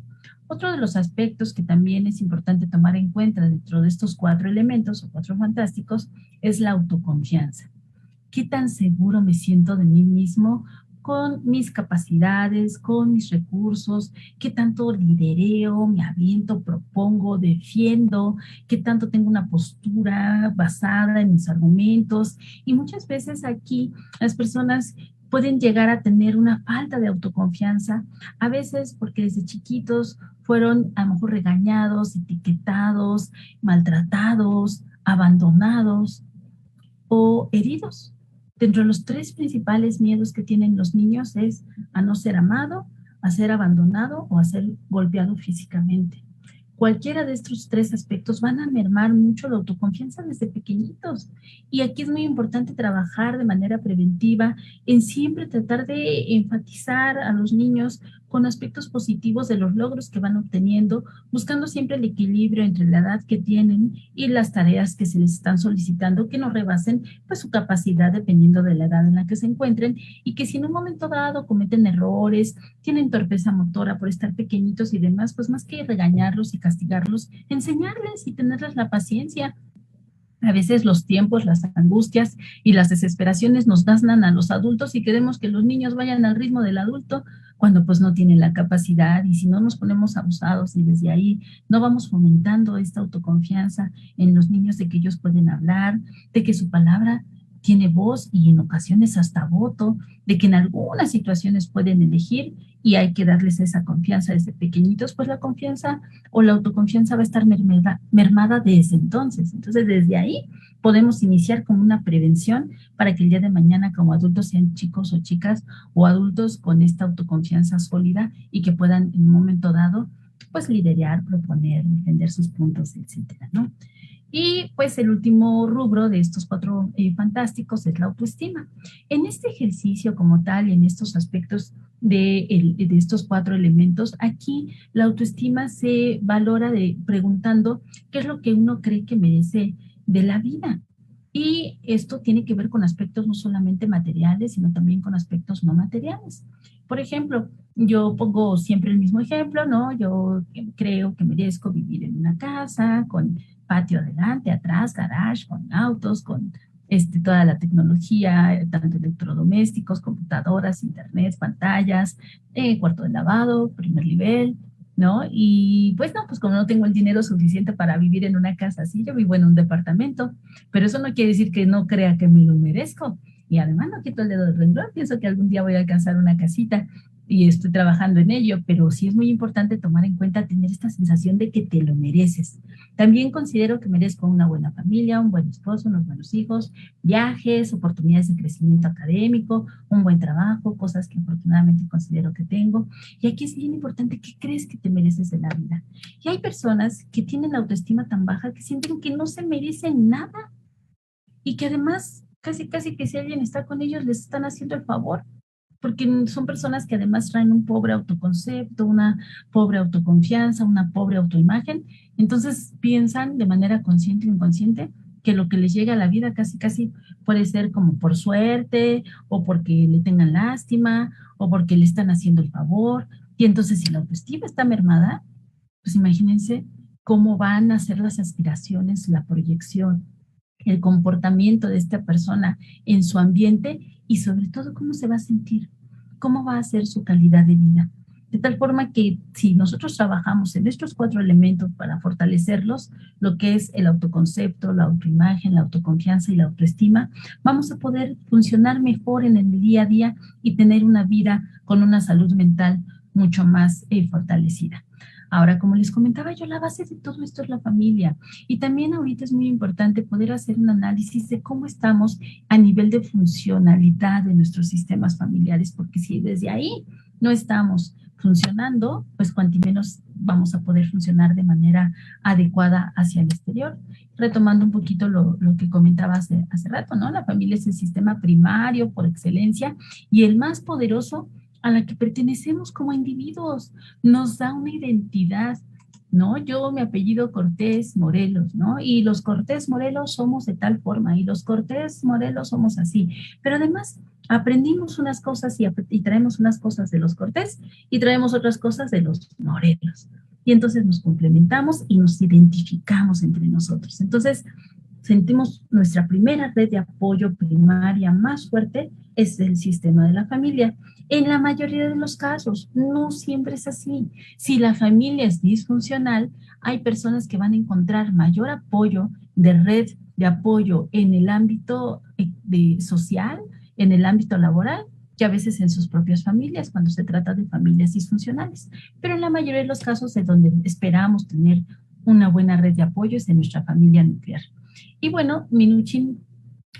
Otro de los aspectos que también es importante tomar en cuenta dentro de estos 4 elementos o 4 fantásticos es la autoconfianza. ¿Qué tan seguro me siento de mí mismo con mis capacidades, con mis recursos? ¿Qué tanto lidereo, me aviento, propongo, defiendo? ¿Qué tanto tengo una postura basada en mis argumentos? Y muchas veces aquí las personas pueden llegar a tener una falta de autoconfianza, a veces porque desde chiquitos fueron a lo mejor regañados, etiquetados, maltratados, abandonados o heridos. Dentro de los 3 principales miedos que tienen los niños es a no ser amado, a ser abandonado o a ser golpeado físicamente. Cualquiera de estos 3 aspectos van a mermar mucho la autoconfianza desde pequeñitos. Y aquí es muy importante trabajar de manera preventiva en siempre tratar de enfatizar a los niños con aspectos positivos de los logros que van obteniendo, buscando siempre el equilibrio entre la edad que tienen y las tareas que se les están solicitando, que no rebasen pues su capacidad dependiendo de la edad en la que se encuentren y que si en un momento dado cometen errores, tienen torpeza motora por estar pequeñitos y demás, pues más que regañarlos y castigarlos, enseñarles y tenerles la paciencia. A veces los tiempos, las angustias y las desesperaciones nos ganan a los adultos y queremos que los niños vayan al ritmo del adulto cuando pues no tienen la capacidad y si no nos ponemos abusados y desde ahí no vamos fomentando esta autoconfianza en los niños de que ellos pueden hablar, de que su palabra tiene voz y en ocasiones hasta voto, de que en algunas situaciones pueden elegir y hay que darles esa confianza desde pequeñitos, pues la confianza o la autoconfianza va a estar mermada desde entonces. Entonces, desde ahí podemos iniciar como una prevención para que el día de mañana como adultos sean chicos o chicas o adultos con esta autoconfianza sólida y que puedan en un momento dado pues liderar, proponer, defender sus puntos, etcétera, ¿no? Y pues el último rubro de estos 4 fantásticos es la autoestima. En este ejercicio como tal y en estos aspectos de estos 4 elementos, aquí la autoestima se valora preguntando qué es lo que uno cree que merece de la vida. Y esto tiene que ver con aspectos no solamente materiales, sino también con aspectos no materiales. Por ejemplo, yo pongo siempre el mismo ejemplo, ¿no? Yo creo que merezco vivir en una casa con patio adelante, atrás, garage, con autos, con toda la tecnología, tanto electrodomésticos, computadoras, internet, pantallas, cuarto de lavado, primer nivel, ¿no? Y pues no, pues como no tengo el dinero suficiente para vivir en una casa así, yo vivo en un departamento, pero eso no quiere decir que no crea que me lo merezco. Y además no quito el dedo del renglón, pienso que algún día voy a alcanzar una casita y estoy trabajando en ello, pero sí es muy importante tomar en cuenta tener esta sensación de que te lo mereces. También considero que merezco una buena familia, un buen esposo, unos buenos hijos, viajes, oportunidades de crecimiento académico, un buen trabajo, cosas que afortunadamente considero que tengo. Y aquí es bien importante qué crees que te mereces de la vida. Y hay personas que tienen la autoestima tan baja que sienten que no se merecen nada y que además casi que si alguien está con ellos les están haciendo el favor, porque son personas que además traen un pobre autoconcepto, una pobre autoconfianza, una pobre autoimagen, entonces piensan de manera consciente o inconsciente que lo que les llega a la vida casi puede ser como por suerte o porque le tengan lástima o porque le están haciendo el favor. Y entonces si la autoestima está mermada, pues imagínense cómo van a ser las aspiraciones, la proyección, el comportamiento de esta persona en su ambiente y sobre todo cómo se va a sentir, cómo va a ser su calidad de vida. De tal forma que si nosotros trabajamos en estos 4 elementos para fortalecerlos, lo que es el autoconcepto, la autoimagen, la autoconfianza y la autoestima, vamos a poder funcionar mejor en el día a día y tener una vida con una salud mental mucho más fortalecida. Ahora, como les comentaba yo, la base de todo esto es la familia. Y también ahorita es muy importante poder hacer un análisis de cómo estamos a nivel de funcionalidad de nuestros sistemas familiares, porque si desde ahí no estamos funcionando, pues cuanto menos vamos a poder funcionar de manera adecuada hacia el exterior. Retomando un poquito lo que comentaba hace rato, ¿no? La familia es el sistema primario por excelencia y el más poderoso a la que pertenecemos como individuos, nos da una identidad, ¿no? Yo, mi apellido Cortés Morelos, ¿no? Y los Cortés Morelos somos de tal forma, y los Cortés Morelos somos así. Pero además aprendimos unas cosas y traemos unas cosas de los Cortés y traemos otras cosas de los Morelos. Y entonces nos complementamos y nos identificamos entre nosotros. Entonces, sentimos nuestra primera red de apoyo primaria más fuerte es el sistema de la familia. En la mayoría de los casos, no siempre es así. Si la familia es disfuncional, hay personas que van a encontrar mayor apoyo de red de apoyo en el ámbito social, en el ámbito laboral, que a veces en sus propias familias, cuando se trata de familias disfuncionales. Pero en la mayoría de los casos de donde esperamos tener una buena red de apoyo es en nuestra familia nuclear. Y bueno, Minuchin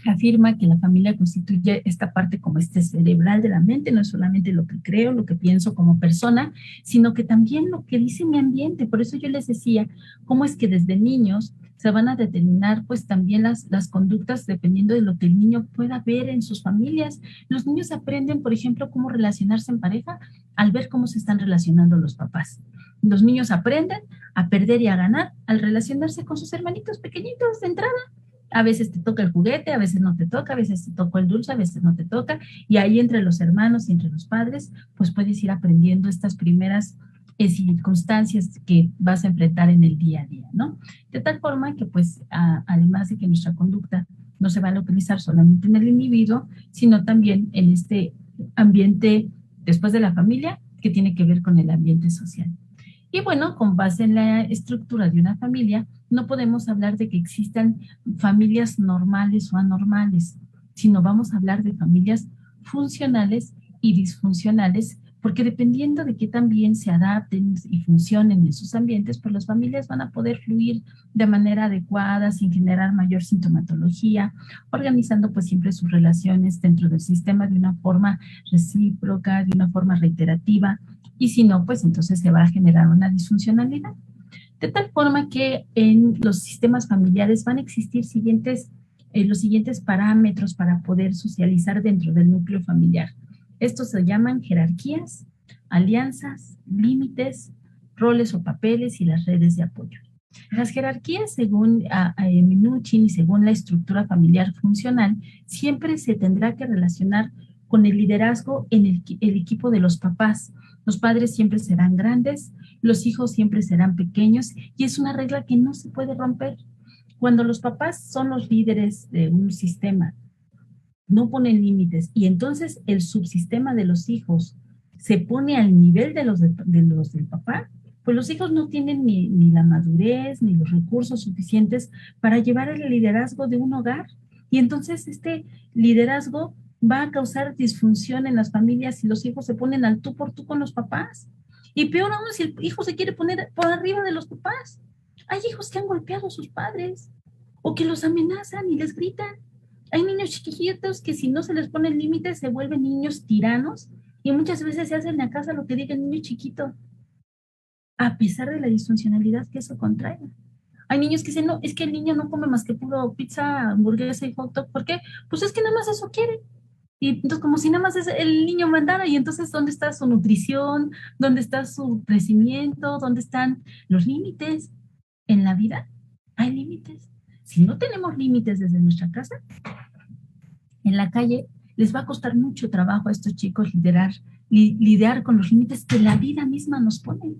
afirma que la familia constituye esta parte como cerebral de la mente, no es solamente lo que creo, lo que pienso como persona, sino que también lo que dice mi ambiente. Por eso yo les decía, cómo es que desde niños se van a determinar pues también las conductas dependiendo de lo que el niño pueda ver en sus familias. Los niños aprenden, por ejemplo, cómo relacionarse en pareja al ver cómo se están relacionando los papás. Los niños aprenden a perder y a ganar al relacionarse con sus hermanitos pequeñitos de entrada. A veces te toca el juguete, a veces no te toca, a veces te tocó el dulce, a veces no te toca, y ahí entre los hermanos y entre los padres, pues puedes ir aprendiendo estas primeras circunstancias que vas a enfrentar en el día a día, ¿no? De tal forma que, pues, además de que nuestra conducta no se va a localizar solamente en el individuo, sino también en este ambiente después de la familia, que tiene que ver con el ambiente social. Y bueno, con base en la estructura de una familia, no podemos hablar de que existan familias normales o anormales, sino vamos a hablar de familias funcionales y disfuncionales, porque dependiendo de qué también se adapten y funcionen en sus ambientes, pues las familias van a poder fluir de manera adecuada, sin generar mayor sintomatología, organizando pues siempre sus relaciones dentro del sistema de una forma recíproca, de una forma reiterativa, y si no, pues entonces se va a generar una disfuncionalidad. De tal forma que en los sistemas familiares van a existir los siguientes parámetros para poder socializar dentro del núcleo familiar. Estos se llaman jerarquías, alianzas, límites, roles o papeles y las redes de apoyo. Las jerarquías, según Minuchin y según la estructura familiar funcional, siempre se tendrá que relacionar con el liderazgo en el equipo de los papás. Los padres siempre serán grandes, los hijos siempre serán pequeños y es una regla que no se puede romper. Cuando los papás son los líderes de un sistema, no ponen límites y entonces el subsistema de los hijos se pone al nivel de los del papá, pues los hijos no tienen ni la madurez ni los recursos suficientes para llevar el liderazgo de un hogar. Y entonces este liderazgo va a causar disfunción en las familias si los hijos se ponen al tú por tú con los papás. Y peor aún si el hijo se quiere poner por arriba de los papás. Hay hijos que han golpeado a sus padres o que los amenazan y les gritan. Hay niños chiquitos que si no se les ponen límites se vuelven niños tiranos y muchas veces se hacen en la casa lo que diga el niño chiquito, a pesar de la disfuncionalidad que eso contrae. Hay niños que dicen, no, es que el niño no come más que puro pizza, hamburguesa y hot dog. ¿Por qué? Pues es que nada más eso quiere. Y entonces, como si nada más es el niño mandara, y entonces, ¿dónde está su nutrición? ¿Dónde está su crecimiento? ¿Dónde están los límites? En la vida hay límites. Si no tenemos límites desde nuestra casa, en la calle les va a costar mucho trabajo a estos chicos lidiar con los límites que la vida misma nos pone.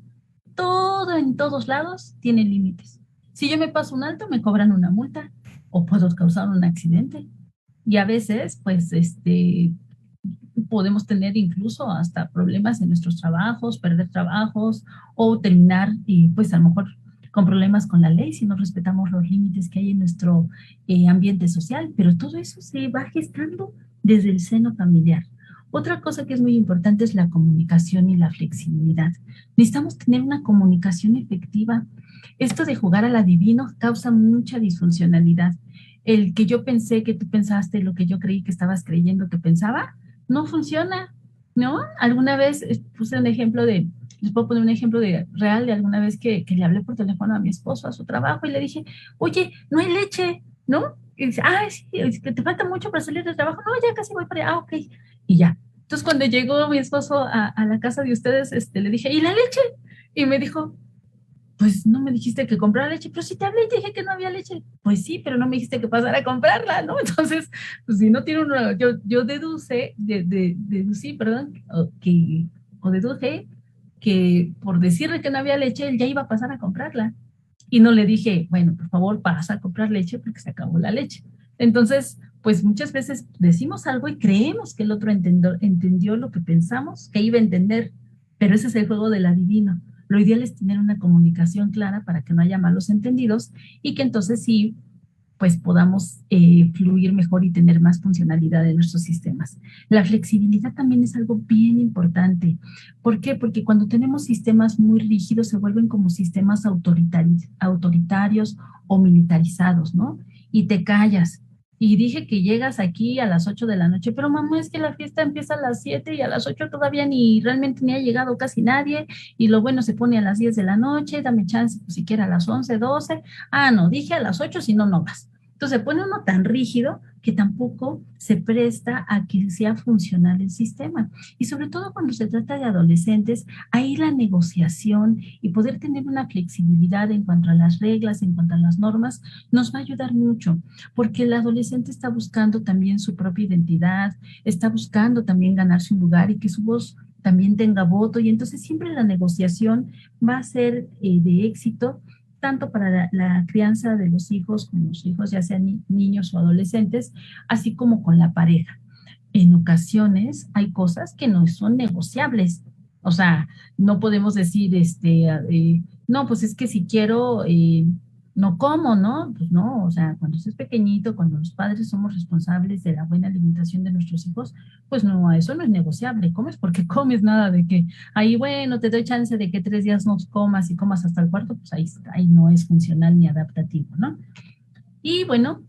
Todo en todos lados tiene límites. Si yo me paso un alto, me cobran una multa o puedo causar un accidente. Y a veces, pues, podemos tener incluso hasta problemas en nuestros trabajos, perder trabajos o terminar y pues a lo mejor con problemas con la ley si no respetamos los límites que hay en nuestro ambiente social, pero todo eso se va gestando desde el seno familiar. Otra cosa que es muy importante es la comunicación y la flexibilidad. Necesitamos tener una comunicación efectiva. Esto de jugar al adivino causa mucha disfuncionalidad. El que yo pensé que tú pensaste, lo que yo creí que estabas creyendo que pensaba, no funciona, ¿no? Alguna vez puse un ejemplo les puedo poner un ejemplo real de alguna vez que le hablé por teléfono a mi esposo a su trabajo y le dije, oye, no hay leche, ¿no? Y dice, sí, es que te falta mucho para salir del trabajo. No, ya casi voy para allá, ok. Y ya. Entonces, cuando llegó mi esposo a la casa de ustedes, le dije, ¿y la leche? Y me dijo, pues no me dijiste que comprara leche, pero si te hablé y te dije que no había leche. Pues sí, pero no me dijiste que pasara a comprarla, ¿no? Entonces, pues si no tiene una, yo deducí, perdón, o deduje que por decirle que no había leche, él ya iba a pasar a comprarla. Y no le dije, bueno, por favor, pasa a comprar leche porque se acabó la leche. Entonces, pues muchas veces decimos algo y creemos que el otro entendió lo que pensamos que iba a entender, pero ese es el juego del adivino. Lo ideal es tener una comunicación clara para que no haya malos entendidos y que entonces sí, pues podamos fluir mejor y tener más funcionalidad en nuestros sistemas. La flexibilidad también es algo bien importante. ¿Por qué? Porque cuando tenemos sistemas muy rígidos se vuelven como sistemas autoritarios o militarizados, ¿no? Y te callas. Y dije que llegas aquí a las 8 de la noche, pero mamá, es que la fiesta empieza a las 7 y a las 8 todavía realmente ni ha llegado casi nadie, y lo bueno se pone a las 10 de la noche, dame chance, pues siquiera a las 11, 12. No, dije a las 8, si no, no vas. Entonces se pone uno tan rígido que tampoco se presta a que sea funcional el sistema. Y sobre todo cuando se trata de adolescentes, ahí la negociación y poder tener una flexibilidad en cuanto a las reglas, en cuanto a las normas, nos va a ayudar mucho, porque el adolescente está buscando también su propia identidad, está buscando también ganarse un lugar y que su voz también tenga voto, y entonces siempre la negociación va a ser de éxito tanto para la crianza de los hijos, como los hijos ya sean niños o adolescentes, así como con la pareja. En ocasiones hay cosas que no son negociables. O sea, no podemos decir, no, pues es que si quiero, no como, ¿no? Pues no, o sea, cuando es pequeñito, cuando los padres somos responsables de la buena alimentación de nuestros hijos, pues no, eso no es negociable. Comes porque comes, nada de que ahí, bueno, te doy chance de que 3 días no comas y comas hasta el cuarto, pues ahí no es funcional ni adaptativo, ¿no? Y bueno,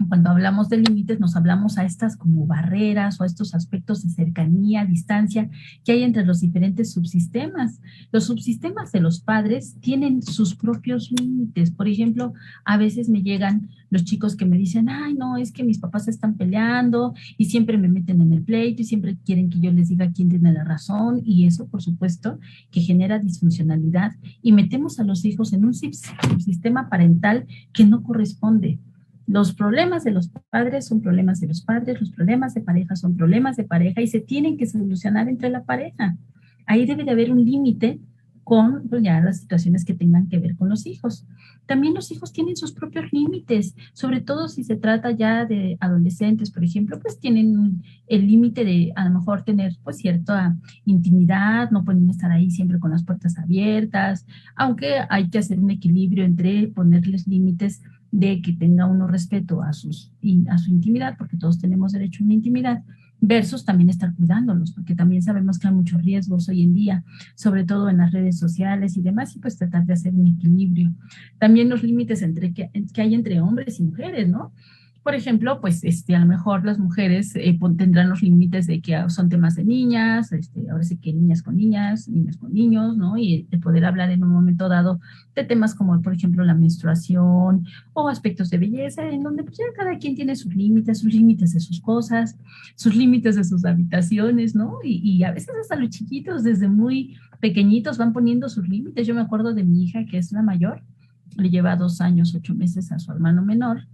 cuando hablamos de límites, nos hablamos a estas como barreras o a estos aspectos de cercanía, distancia que hay entre los diferentes subsistemas. Los subsistemas de los padres tienen sus propios límites. Por ejemplo, a veces me llegan los chicos que me dicen, ay, no, es que mis papás están peleando y siempre me meten en el pleito y siempre quieren que yo les diga quién tiene la razón, y eso, por supuesto, que genera disfuncionalidad y metemos a los hijos en un subsistema parental que no corresponde. Los problemas de los padres son problemas de los padres, los problemas de pareja son problemas de pareja y se tienen que solucionar entre la pareja. Ahí debe de haber un límite con pues, ya las situaciones que tengan que ver con los hijos. También los hijos tienen sus propios límites, sobre todo si se trata ya de adolescentes, por ejemplo, pues tienen el límite de a lo mejor tener pues cierta intimidad, no pueden estar ahí siempre con las puertas abiertas, aunque hay que hacer un equilibrio entre ponerles límites de que tenga uno respeto a su intimidad, porque todos tenemos derecho a una intimidad, versus también estar cuidándolos, porque también sabemos que hay muchos riesgos hoy en día, sobre todo en las redes sociales y demás, y pues tratar de hacer un equilibrio. También los límites que hay entre hombres y mujeres, ¿no? Por ejemplo, pues a lo mejor las mujeres tendrán los límites de que son temas de niñas, ahora sí que niñas con niñas, niños con niños, ¿no? Y de poder hablar en un momento dado de temas como, por ejemplo, la menstruación o aspectos de belleza, en donde pues ya cada quien tiene sus límites de sus cosas, sus límites de sus habitaciones, ¿no? Y a veces hasta los chiquitos desde muy pequeñitos van poniendo sus límites. Yo me acuerdo de mi hija, que es la mayor, le lleva 2 años, 8 meses a su hermano menor.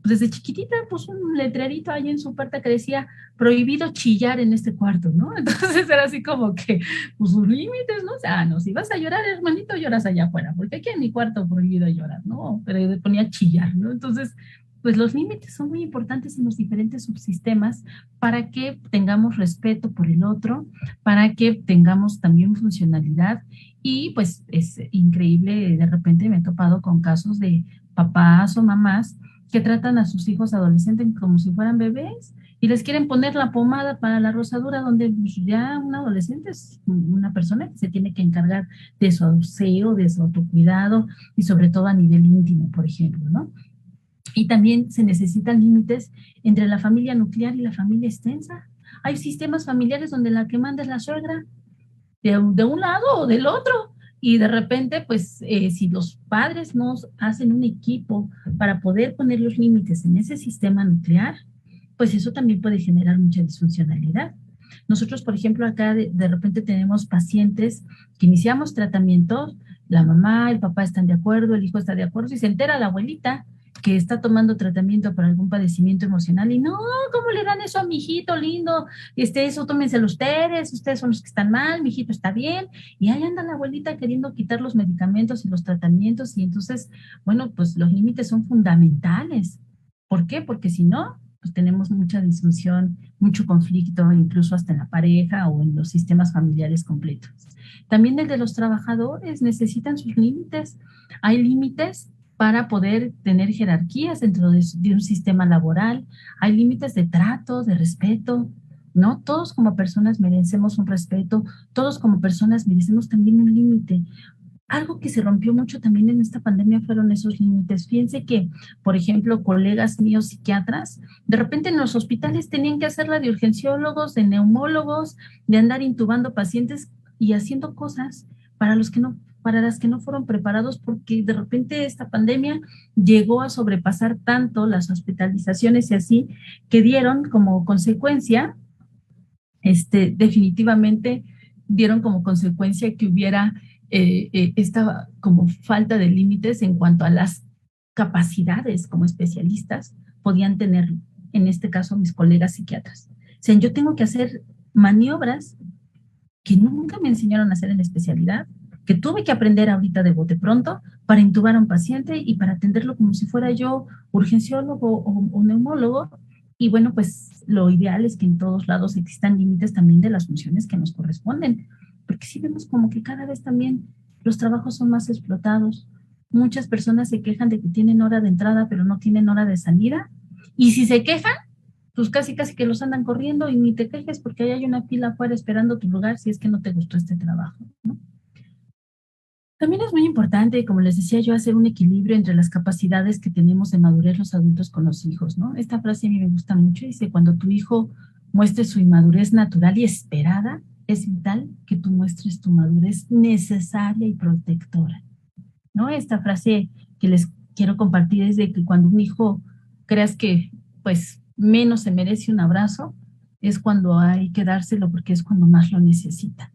Pues desde chiquitita puso un letrerito ahí en su puerta que decía prohibido chillar en este cuarto, ¿no? Entonces era así como que, pues sus límites, ¿no? O sea, no, si vas a llorar, hermanito, lloras allá afuera, porque aquí en mi cuarto prohibido llorar, ¿no? Pero ponía chillar, ¿no? Entonces, pues los límites son muy importantes en los diferentes subsistemas para que tengamos respeto por el otro, para que tengamos también funcionalidad y pues es increíble, de repente me he topado con casos de papás o mamás que tratan a sus hijos adolescentes como si fueran bebés y les quieren poner la pomada para la rosadura, donde ya un adolescente es una persona que se tiene que encargar de su aseo, de su autocuidado y sobre todo a nivel íntimo, por ejemplo, ¿no? Y también se necesitan límites entre la familia nuclear y la familia extensa. Hay sistemas familiares donde la que manda es la suegra, de un lado o del otro. Y de repente, pues, si los padres no hacen un equipo para poder poner los límites en ese sistema nuclear, pues eso también puede generar mucha disfuncionalidad. Nosotros, por ejemplo, acá de repente tenemos pacientes que iniciamos tratamientos, la mamá, el papá están de acuerdo, el hijo está de acuerdo y se entera la abuelita que está tomando tratamiento para algún padecimiento emocional y no, ¿cómo le dan eso a mi hijito lindo? Eso tómenselo ustedes son los que están mal, mi hijito está bien, y ahí anda la abuelita queriendo quitar los medicamentos y los tratamientos, y entonces, bueno, pues los límites son fundamentales. ¿Por qué? Porque si no, pues tenemos mucha disfunción, mucho conflicto, incluso hasta en la pareja o en los sistemas familiares completos. También el de los trabajadores necesitan sus límites. Hay límites para poder tener jerarquías dentro de un sistema laboral. Hay límites de trato, de respeto, ¿no? Todos como personas merecemos un respeto, todos como personas merecemos también un límite. Algo que se rompió mucho también en esta pandemia fueron esos límites. Fíjense que, por ejemplo, colegas míos psiquiatras, de repente en los hospitales tenían que hacerla de urgenciólogos, de neumólogos, de andar intubando pacientes y haciendo cosas para los que no, para las que no fueron preparados, porque de repente esta pandemia llegó a sobrepasar tanto las hospitalizaciones y así, que dieron como consecuencia, definitivamente dieron como consecuencia que hubiera esta como falta de límites en cuanto a las capacidades como especialistas podían tener, en este caso, mis colegas psiquiatras. O sea, yo tengo que hacer maniobras que nunca me enseñaron a hacer en la especialidad, que tuve que aprender ahorita de bote pronto para intubar a un paciente y para atenderlo como si fuera yo urgenciólogo o neumólogo. Y bueno, pues lo ideal es que en todos lados existan límites también de las funciones que nos corresponden, porque sí vemos como que cada vez también los trabajos son más explotados. Muchas personas se quejan de que tienen hora de entrada, pero no tienen hora de salida. Y si se quejan, pues casi casi que los andan corriendo y ni te quejes porque ahí hay una fila afuera esperando tu lugar si es que no te gustó este trabajo, ¿no? También es muy importante, como les decía yo, hacer un equilibrio entre las capacidades que tenemos de madurez los adultos con los hijos, ¿no? Esta frase a mí me gusta mucho, dice, cuando tu hijo muestre su inmadurez natural y esperada, es vital que tú muestres tu madurez necesaria y protectora, ¿no? Esta frase que les quiero compartir es de que cuando un hijo creas que, pues, menos se merece un abrazo, es cuando hay que dárselo porque es cuando más lo necesita.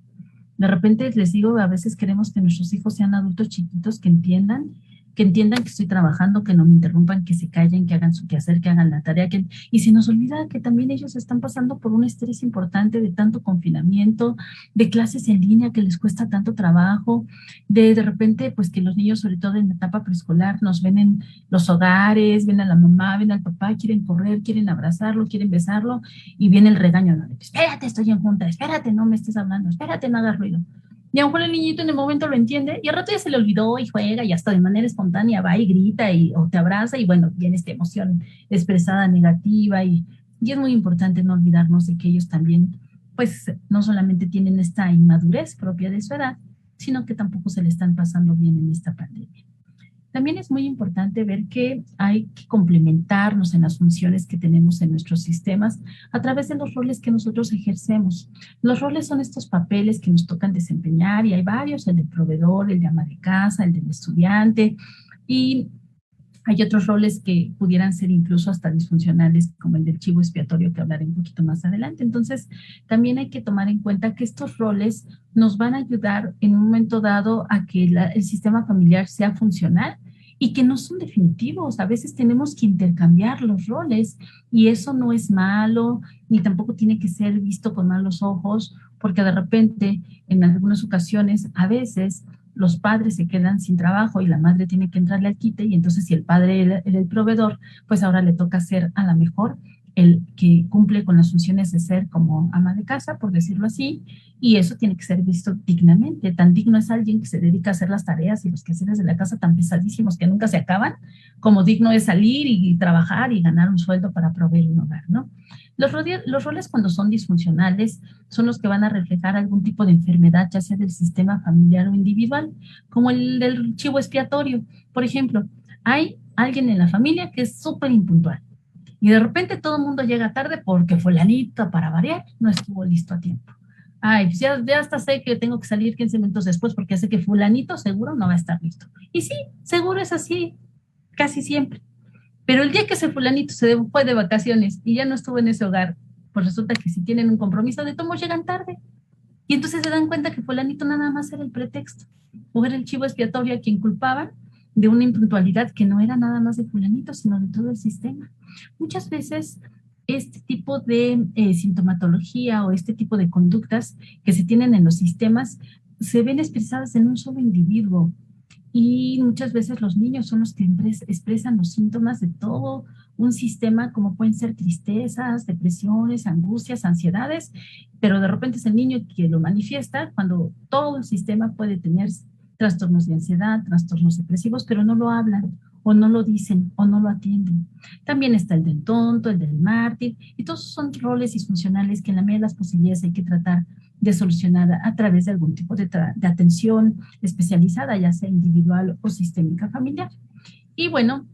De repente les digo, a veces queremos que nuestros hijos sean adultos chiquitos que entiendan que estoy trabajando, que no me interrumpan, que se callen, que hagan su quehacer, que hagan la tarea, y se nos olvida que también ellos están pasando por un estrés importante de tanto confinamiento, de clases en línea que les cuesta tanto trabajo, de repente, pues que los niños, sobre todo en la etapa preescolar, nos ven en los hogares, ven a la mamá, ven al papá, quieren correr, quieren abrazarlo, quieren besarlo, y viene el regaño, ¿no? Espérate, estoy en junta, espérate, no me estés hablando, espérate, no hagas ruido. Y a lo mejor el niñito en el momento lo entiende y al rato ya se le olvidó y juega y hasta de manera espontánea va y grita o te abraza y bueno, viene esta emoción expresada negativa y es muy importante no olvidarnos de que ellos también, pues no solamente tienen esta inmadurez propia de su edad, sino que tampoco se le están pasando bien en esta pandemia. También es muy importante ver que hay que complementarnos en las funciones que tenemos en nuestros sistemas a través de los roles que nosotros ejercemos. Los roles son estos papeles que nos tocan desempeñar y hay varios, el del proveedor, el de ama de casa, el del estudiante y hay otros roles que pudieran ser incluso hasta disfuncionales, como el del chivo expiatorio, que hablaré un poquito más adelante. Entonces, también hay que tomar en cuenta que estos roles nos van a ayudar en un momento dado a que el sistema familiar sea funcional y que no son definitivos. A veces tenemos que intercambiar los roles y eso no es malo, ni tampoco tiene que ser visto con malos ojos, porque de repente, en algunas ocasiones, a veces los padres se quedan sin trabajo y la madre tiene que entrarle al quite y entonces si el padre era el proveedor, pues ahora le toca ser a la mejor el que cumple con las funciones de ser como ama de casa, por decirlo así, y eso tiene que ser visto dignamente. Tan digno es alguien que se dedica a hacer las tareas y los quehaceres de la casa tan pesadísimos que nunca se acaban, como digno es salir y trabajar y ganar un sueldo para proveer un hogar, ¿no? Los roles cuando son disfuncionales son los que van a reflejar algún tipo de enfermedad, ya sea del sistema familiar o individual, como el del chivo expiatorio. Por ejemplo, hay alguien en la familia que es súper impuntual y de repente todo el mundo llega tarde porque fulanito, para variar, no estuvo listo a tiempo. Ay, pues ya hasta sé que tengo que salir 15 minutos después porque sé que fulanito seguro no va a estar listo. Y sí, seguro es así, casi siempre. Pero el día que ese fulanito se fue de vacaciones y ya no estuvo en ese hogar, pues resulta que si tienen un compromiso de todos llegan tarde. Y entonces se dan cuenta que fulanito nada más era el pretexto, o era el chivo expiatorio a quien culpaban de una impuntualidad que no era nada más de fulanito, sino de todo el sistema. Muchas veces este tipo de sintomatología o este tipo de conductas que se tienen en los sistemas se ven expresadas en un solo individuo y muchas veces los niños son los que expresan los síntomas de todo un sistema, como pueden ser tristezas, depresiones, angustias, ansiedades, pero de repente es el niño que lo manifiesta cuando todo el sistema puede tener trastornos de ansiedad, trastornos depresivos, pero no lo hablan o no lo dicen o no lo atienden. También está el del tonto, el del mártir, y todos son roles disfuncionales que en la medida de las posibilidades hay que tratar de solucionar a través de algún tipo de atención especializada, ya sea individual o sistémica familiar. Y bueno,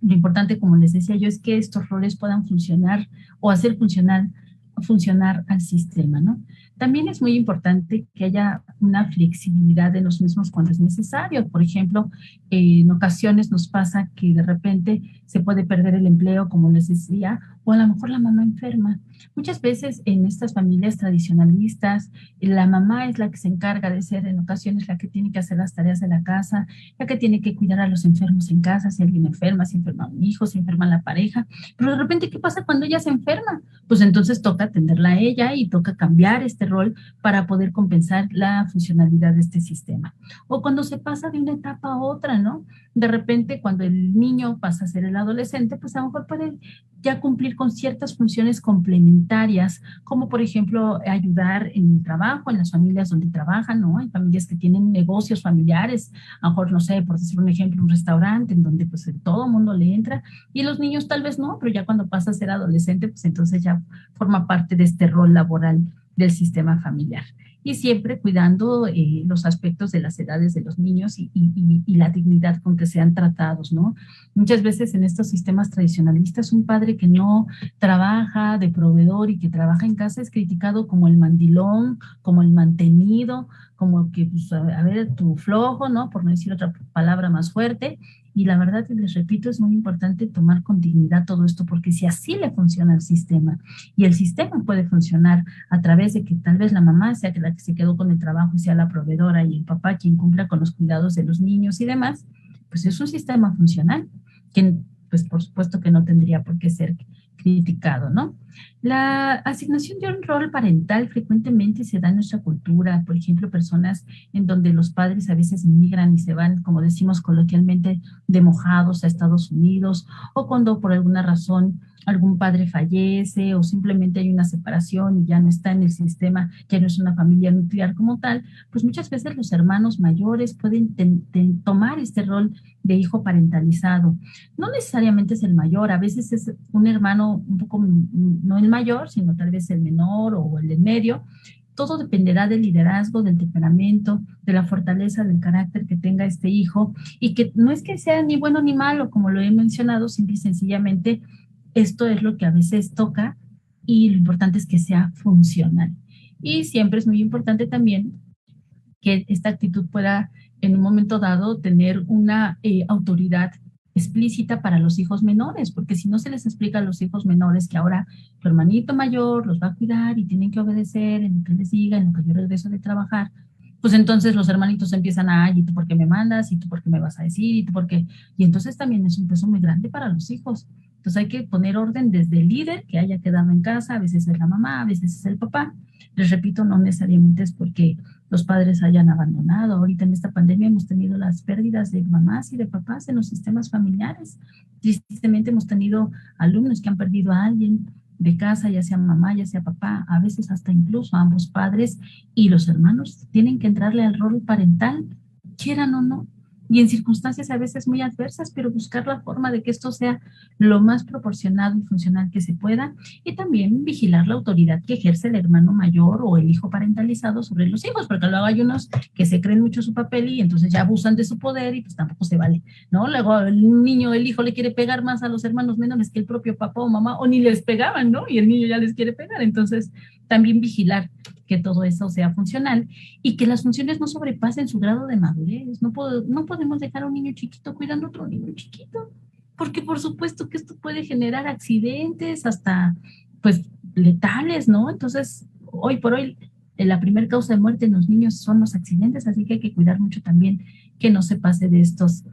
lo importante, como les decía yo, es que estos roles puedan funcionar o hacer funcionar al sistema, ¿no? También es muy importante que haya una flexibilidad de los mismos cuando es necesario. Por ejemplo, en ocasiones nos pasa que de repente se puede perder el empleo, como les decía, o a lo mejor la mamá enferma. Muchas veces en estas familias tradicionalistas, la mamá es la que se encarga de ser en ocasiones la que tiene que hacer las tareas de la casa, la que tiene que cuidar a los enfermos en casa, si alguien enferma, si enferma un hijo, si enferma la pareja. Pero de repente, ¿qué pasa cuando ella se enferma? Pues entonces toca atenderla a ella y toca cambiar este rol para poder compensar la funcionalidad de este sistema. O cuando se pasa de una etapa a otra, ¿no? De repente, cuando el niño pasa a ser el adolescente, pues a lo mejor puede ya cumplir con ciertas funciones complementarias, como por ejemplo ayudar en el trabajo, en las familias donde trabajan, ¿no? Hay familias que tienen negocios familiares, a lo mejor, no sé, por decir un ejemplo, un restaurante en donde pues todo el mundo le entra y los niños tal vez no, pero ya cuando pasa a ser adolescente, pues entonces ya forma parte de este rol laboral del sistema familiar. Y siempre cuidando los aspectos de las edades de los niños y la dignidad con que sean tratados, ¿no? Muchas veces en estos sistemas tradicionalistas, un padre que no trabaja de proveedor y que trabaja en casa es criticado como el mandilón, como el mantenido, como que, pues, a ver, tu flojo, ¿no? Por no decir otra palabra más fuerte. Y la verdad, les repito, es muy importante tomar con dignidad todo esto, porque si así le funciona al sistema, y el sistema puede funcionar a través de que tal vez la mamá sea la que se quedó con el trabajo y sea la proveedora y el papá quien cumpla con los cuidados de los niños y demás, pues es un sistema funcional que pues por supuesto que no tendría por qué ser criticado, ¿no? La asignación de un rol parental frecuentemente se da en nuestra cultura, por ejemplo, personas en donde los padres a veces emigran y se van, como decimos coloquialmente, de mojados a Estados Unidos, o cuando por alguna razón algún padre fallece o simplemente hay una separación y ya no está en el sistema, ya no es una familia nuclear como tal, pues muchas veces los hermanos mayores pueden tomar este rol de hijo parentalizado. No necesariamente es el mayor, a veces es un hermano un poco, no el mayor, sino tal vez el menor o el del medio, todo dependerá del liderazgo, del temperamento, de la fortaleza, del carácter que tenga este hijo, y que no es que sea ni bueno ni malo, como lo he mencionado, simple y sencillamente esto es lo que a veces toca y lo importante es que sea funcional. Y siempre es muy importante también que esta actitud pueda en un momento dado tener una autoridad explícita para los hijos menores, porque si no se les explica a los hijos menores que ahora tu hermanito mayor los va a cuidar y tienen que obedecer en lo que les diga, en lo que yo regreso de trabajar, pues entonces los hermanitos empiezan a, ¿y tú por qué me mandas? ¿Y tú por qué me vas a decir? ¿Y tú por qué? Y entonces también es un peso muy grande para los hijos. Entonces hay que poner orden desde el líder que haya quedado en casa, a veces es la mamá, a veces es el papá. Les repito, no necesariamente es porque los padres hayan abandonado. Ahorita en esta pandemia hemos tenido las pérdidas de mamás y de papás en los sistemas familiares. Tristemente hemos tenido alumnos que han perdido a alguien de casa, ya sea mamá, ya sea papá, a veces hasta incluso ambos padres, y los hermanos tienen que entrarle al rol parental, quieran o no, y en circunstancias a veces muy adversas, pero buscar la forma de que esto sea lo más proporcionado y funcional que se pueda, y también vigilar la autoridad que ejerce el hermano mayor o el hijo parentalizado sobre los hijos, porque luego hay unos que se creen mucho su papel y entonces ya abusan de su poder y pues tampoco se vale, ¿no? Luego el niño, el hijo le quiere pegar más a los hermanos menores que el propio papá o mamá, o ni les pegaban, ¿no? Y el niño ya les quiere pegar, entonces también vigilar que todo eso sea funcional y que las funciones no sobrepasen su grado de madurez. No podemos dejar a un niño chiquito cuidando a otro niño chiquito, porque por supuesto que esto puede generar accidentes hasta, pues, letales, ¿no? Entonces, hoy por hoy, la primera causa de muerte en los niños son los accidentes, así que hay que cuidar mucho también que no se pase de estos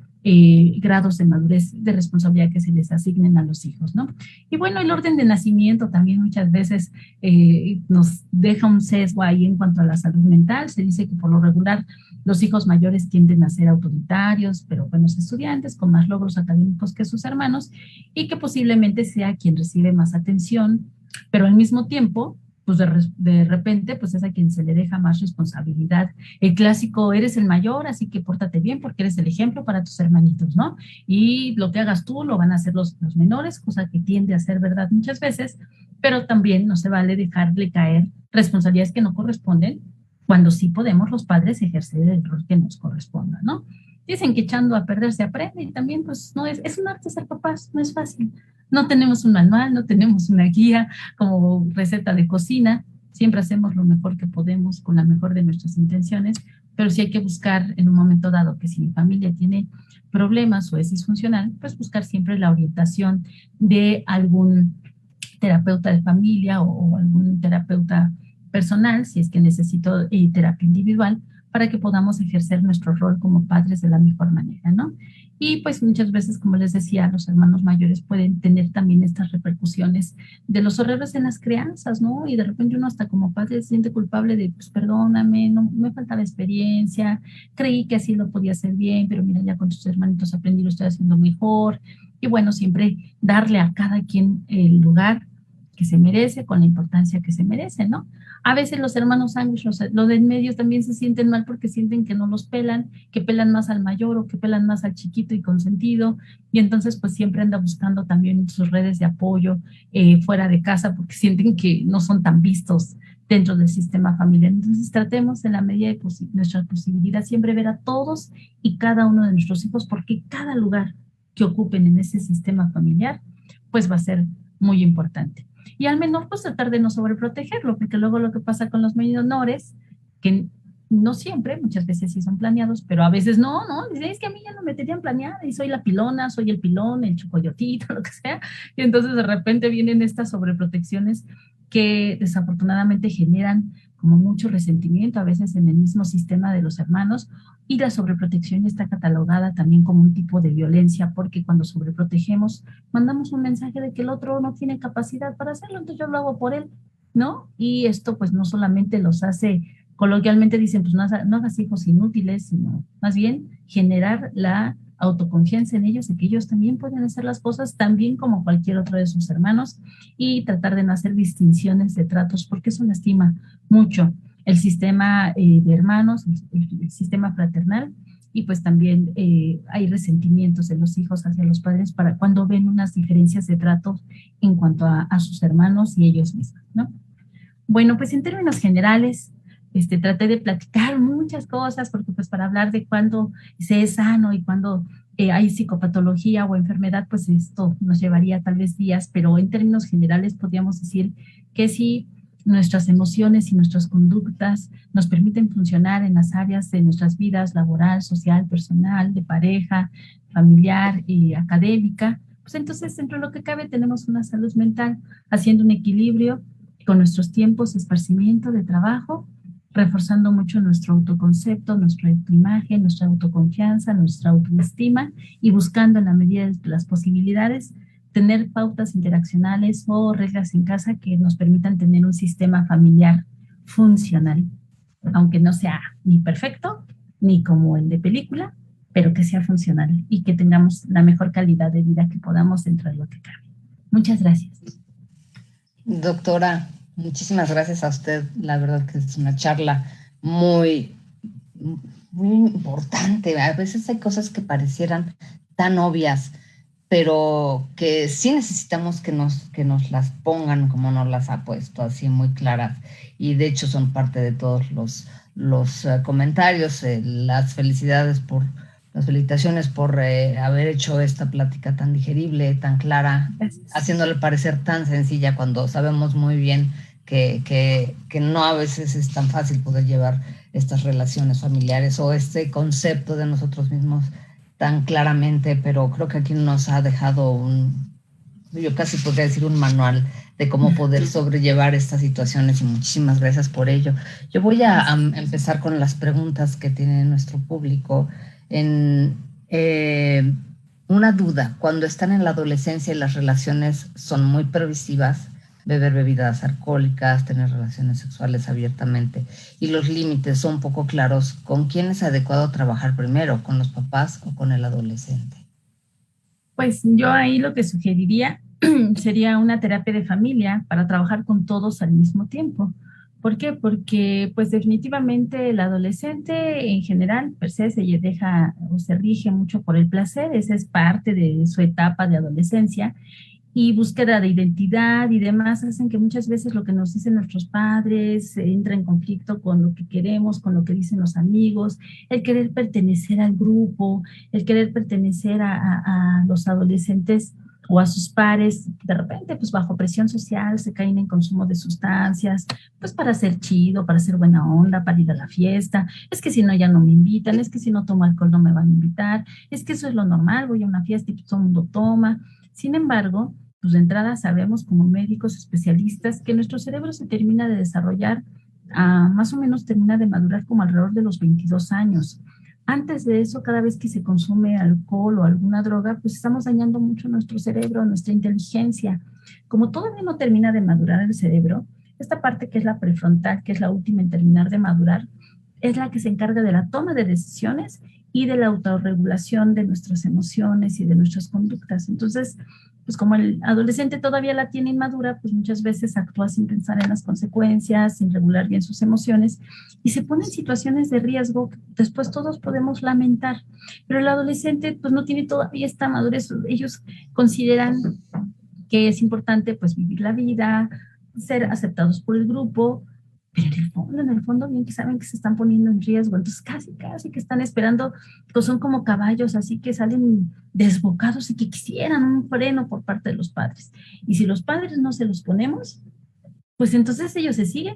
grados de madurez, de responsabilidad que se les asignen a los hijos, ¿no? Y bueno, el orden de nacimiento también muchas veces nos deja un sesgo ahí en cuanto a la salud mental. Se dice que por lo regular los hijos mayores tienden a ser autoritarios, pero buenos estudiantes, con más logros académicos que sus hermanos, y que posiblemente sea quien recibe más atención, pero al mismo tiempo, pues de repente, pues es a quien se le deja más responsabilidad. El clásico, eres el mayor, así que pórtate bien porque eres el ejemplo para tus hermanitos, ¿no? Y lo que hagas tú lo van a hacer los menores, cosa que tiende a ser verdad muchas veces, pero también no se vale dejarle caer responsabilidades que no corresponden cuando sí podemos los padres ejercer el rol que nos corresponda, ¿no? Dicen que echando a perder se aprende y también pues no es un arte ser papás, no es fácil. No tenemos un manual, no tenemos una guía como receta de cocina, siempre hacemos lo mejor que podemos con la mejor de nuestras intenciones, pero sí hay que buscar en un momento dado que si mi familia tiene problemas o es disfuncional, pues buscar siempre la orientación de algún terapeuta de familia o algún terapeuta personal, si es que necesito terapia individual, para que podamos ejercer nuestro rol como padres de la mejor manera, ¿no? Y pues muchas veces, como les decía, los hermanos mayores pueden tener también estas repercusiones de los errores en las crianzas, ¿no? Y de repente uno hasta como padre se siente culpable de, pues perdóname, no me faltaba experiencia, creí que así lo podía hacer bien, pero mira, ya con tus hermanitos aprendí, lo estoy haciendo mejor. Y bueno, siempre darle a cada quien el lugar que se merece, con la importancia que se merece, ¿no? A veces los hermanos sándwich, los de en medio también se sienten mal porque sienten que no los pelan, que pelan más al mayor o que pelan más al chiquito y consentido, y entonces pues siempre anda buscando también sus redes de apoyo fuera de casa porque sienten que no son tan vistos dentro del sistema familiar. Entonces tratemos en la medida de nuestra posibilidad siempre ver a todos y cada uno de nuestros hijos, porque cada lugar que ocupen en ese sistema familiar pues va a ser muy importante. Y al menor, pues tratar de no sobreprotegerlo, porque luego lo que pasa con los menores, que no siempre, muchas veces sí son planeados, pero a veces no, ¿no? Dicen, es que a mí ya no me tenían planeada y soy la pilona, soy el pilón, el chocoyotito, lo que sea. Y entonces de repente vienen estas sobreprotecciones que desafortunadamente generan como mucho resentimiento, a veces en el mismo sistema de los hermanos, y la sobreprotección está catalogada también como un tipo de violencia, porque cuando sobreprotegemos, mandamos un mensaje de que el otro no tiene capacidad para hacerlo, entonces yo lo hago por él, ¿no? Y esto pues no solamente los hace, coloquialmente dicen, pues no hagas hijos inútiles, sino más bien generar la autoconfianza en ellos, de que ellos también pueden hacer las cosas tan bien como cualquier otro de sus hermanos, y tratar de no hacer distinciones de tratos, porque eso lastima mucho el sistema de hermanos, el sistema fraternal, y pues también hay resentimientos de los hijos hacia los padres para cuando ven unas diferencias de trato en cuanto a sus hermanos y ellos mismos, ¿no? Bueno, pues en términos generales, traté de platicar muchas cosas, porque pues para hablar de cuándo se es sano y cuándo hay psicopatología o enfermedad, pues esto nos llevaría tal vez días, pero en términos generales podríamos decir que si nuestras emociones y nuestras conductas nos permiten funcionar en las áreas de nuestras vidas laboral, social, personal, de pareja, familiar y académica, pues entonces dentro de lo que cabe tenemos una salud mental, haciendo un equilibrio con nuestros tiempos de esparcimiento, de trabajo, reforzando mucho nuestro autoconcepto, nuestra autoimagen, nuestra autoconfianza, nuestra autoestima y buscando en la medida de las posibilidades tener pautas interaccionales o reglas en casa que nos permitan tener un sistema familiar funcional, aunque no sea ni perfecto ni como el de película, pero que sea funcional y que tengamos la mejor calidad de vida que podamos dentro de lo que cabe. Muchas gracias. Doctora, muchísimas gracias a usted. La verdad que es una charla muy, muy importante. A veces hay cosas que parecieran tan obvias, pero que sí necesitamos que nos las pongan como nos las ha puesto, así muy claras. Y de hecho son parte de todos los comentarios. Las felicitaciones por haber hecho esta plática tan digerible, tan clara, Gracias. haciéndole parecer tan sencilla cuando sabemos muy bien que no a veces es tan fácil poder llevar estas relaciones familiares o este concepto de nosotros mismos tan claramente, pero creo que aquí nos ha dejado yo casi podría decir un manual de cómo poder sobrellevar estas situaciones y muchísimas gracias por ello. Yo voy a empezar con las preguntas que tiene nuestro público. En una duda, cuando están en la adolescencia y las relaciones son muy permisivas, beber bebidas alcohólicas, tener relaciones sexuales abiertamente y los límites son poco claros, ¿con quién es adecuado trabajar primero? ¿Con los papás o con el adolescente? Pues yo ahí lo que sugeriría sería una terapia de familia para trabajar con todos al mismo tiempo. ¿Por qué? Porque pues definitivamente el adolescente en general per se deja o se rige mucho por el placer, esa es parte de su etapa de adolescencia y búsqueda de identidad y demás hacen que muchas veces lo que nos dicen nuestros padres entra en conflicto con lo que queremos, con lo que dicen los amigos, el querer pertenecer al grupo, el querer pertenecer a los adolescentes o a sus pares, de repente, pues bajo presión social se caen en consumo de sustancias, pues para ser chido, para ser buena onda, para ir a la fiesta, es que si no ya no me invitan, es que si no tomo alcohol no me van a invitar, es que eso es lo normal, voy a una fiesta y todo el mundo toma. Sin embargo, pues de entrada sabemos como médicos especialistas que nuestro cerebro se termina de desarrollar, más o menos termina de madurar como alrededor de los 22 años. Antes de eso, cada vez que se consume alcohol o alguna droga, pues estamos dañando mucho nuestro cerebro, nuestra inteligencia. Como todavía no termina de madurar el cerebro, esta parte que es la prefrontal, que es la última en terminar de madurar, es la que se encarga de la toma de decisiones y de la autorregulación de nuestras emociones y de nuestras conductas. Entonces, pues como el adolescente todavía la tiene inmadura, pues muchas veces actúa sin pensar en las consecuencias, sin regular bien sus emociones y se pone en situaciones de riesgo que después todos podemos lamentar. Pero el adolescente pues no tiene todavía esta madurez. Ellos consideran que es importante pues vivir la vida, ser aceptados por el grupo, pero en el fondo bien que saben que se están poniendo en riesgo, entonces casi que están esperando, pues son como caballos, así que salen desbocados y que quisieran un freno por parte de los padres. Y si los padres no se los ponemos, pues entonces ellos se siguen,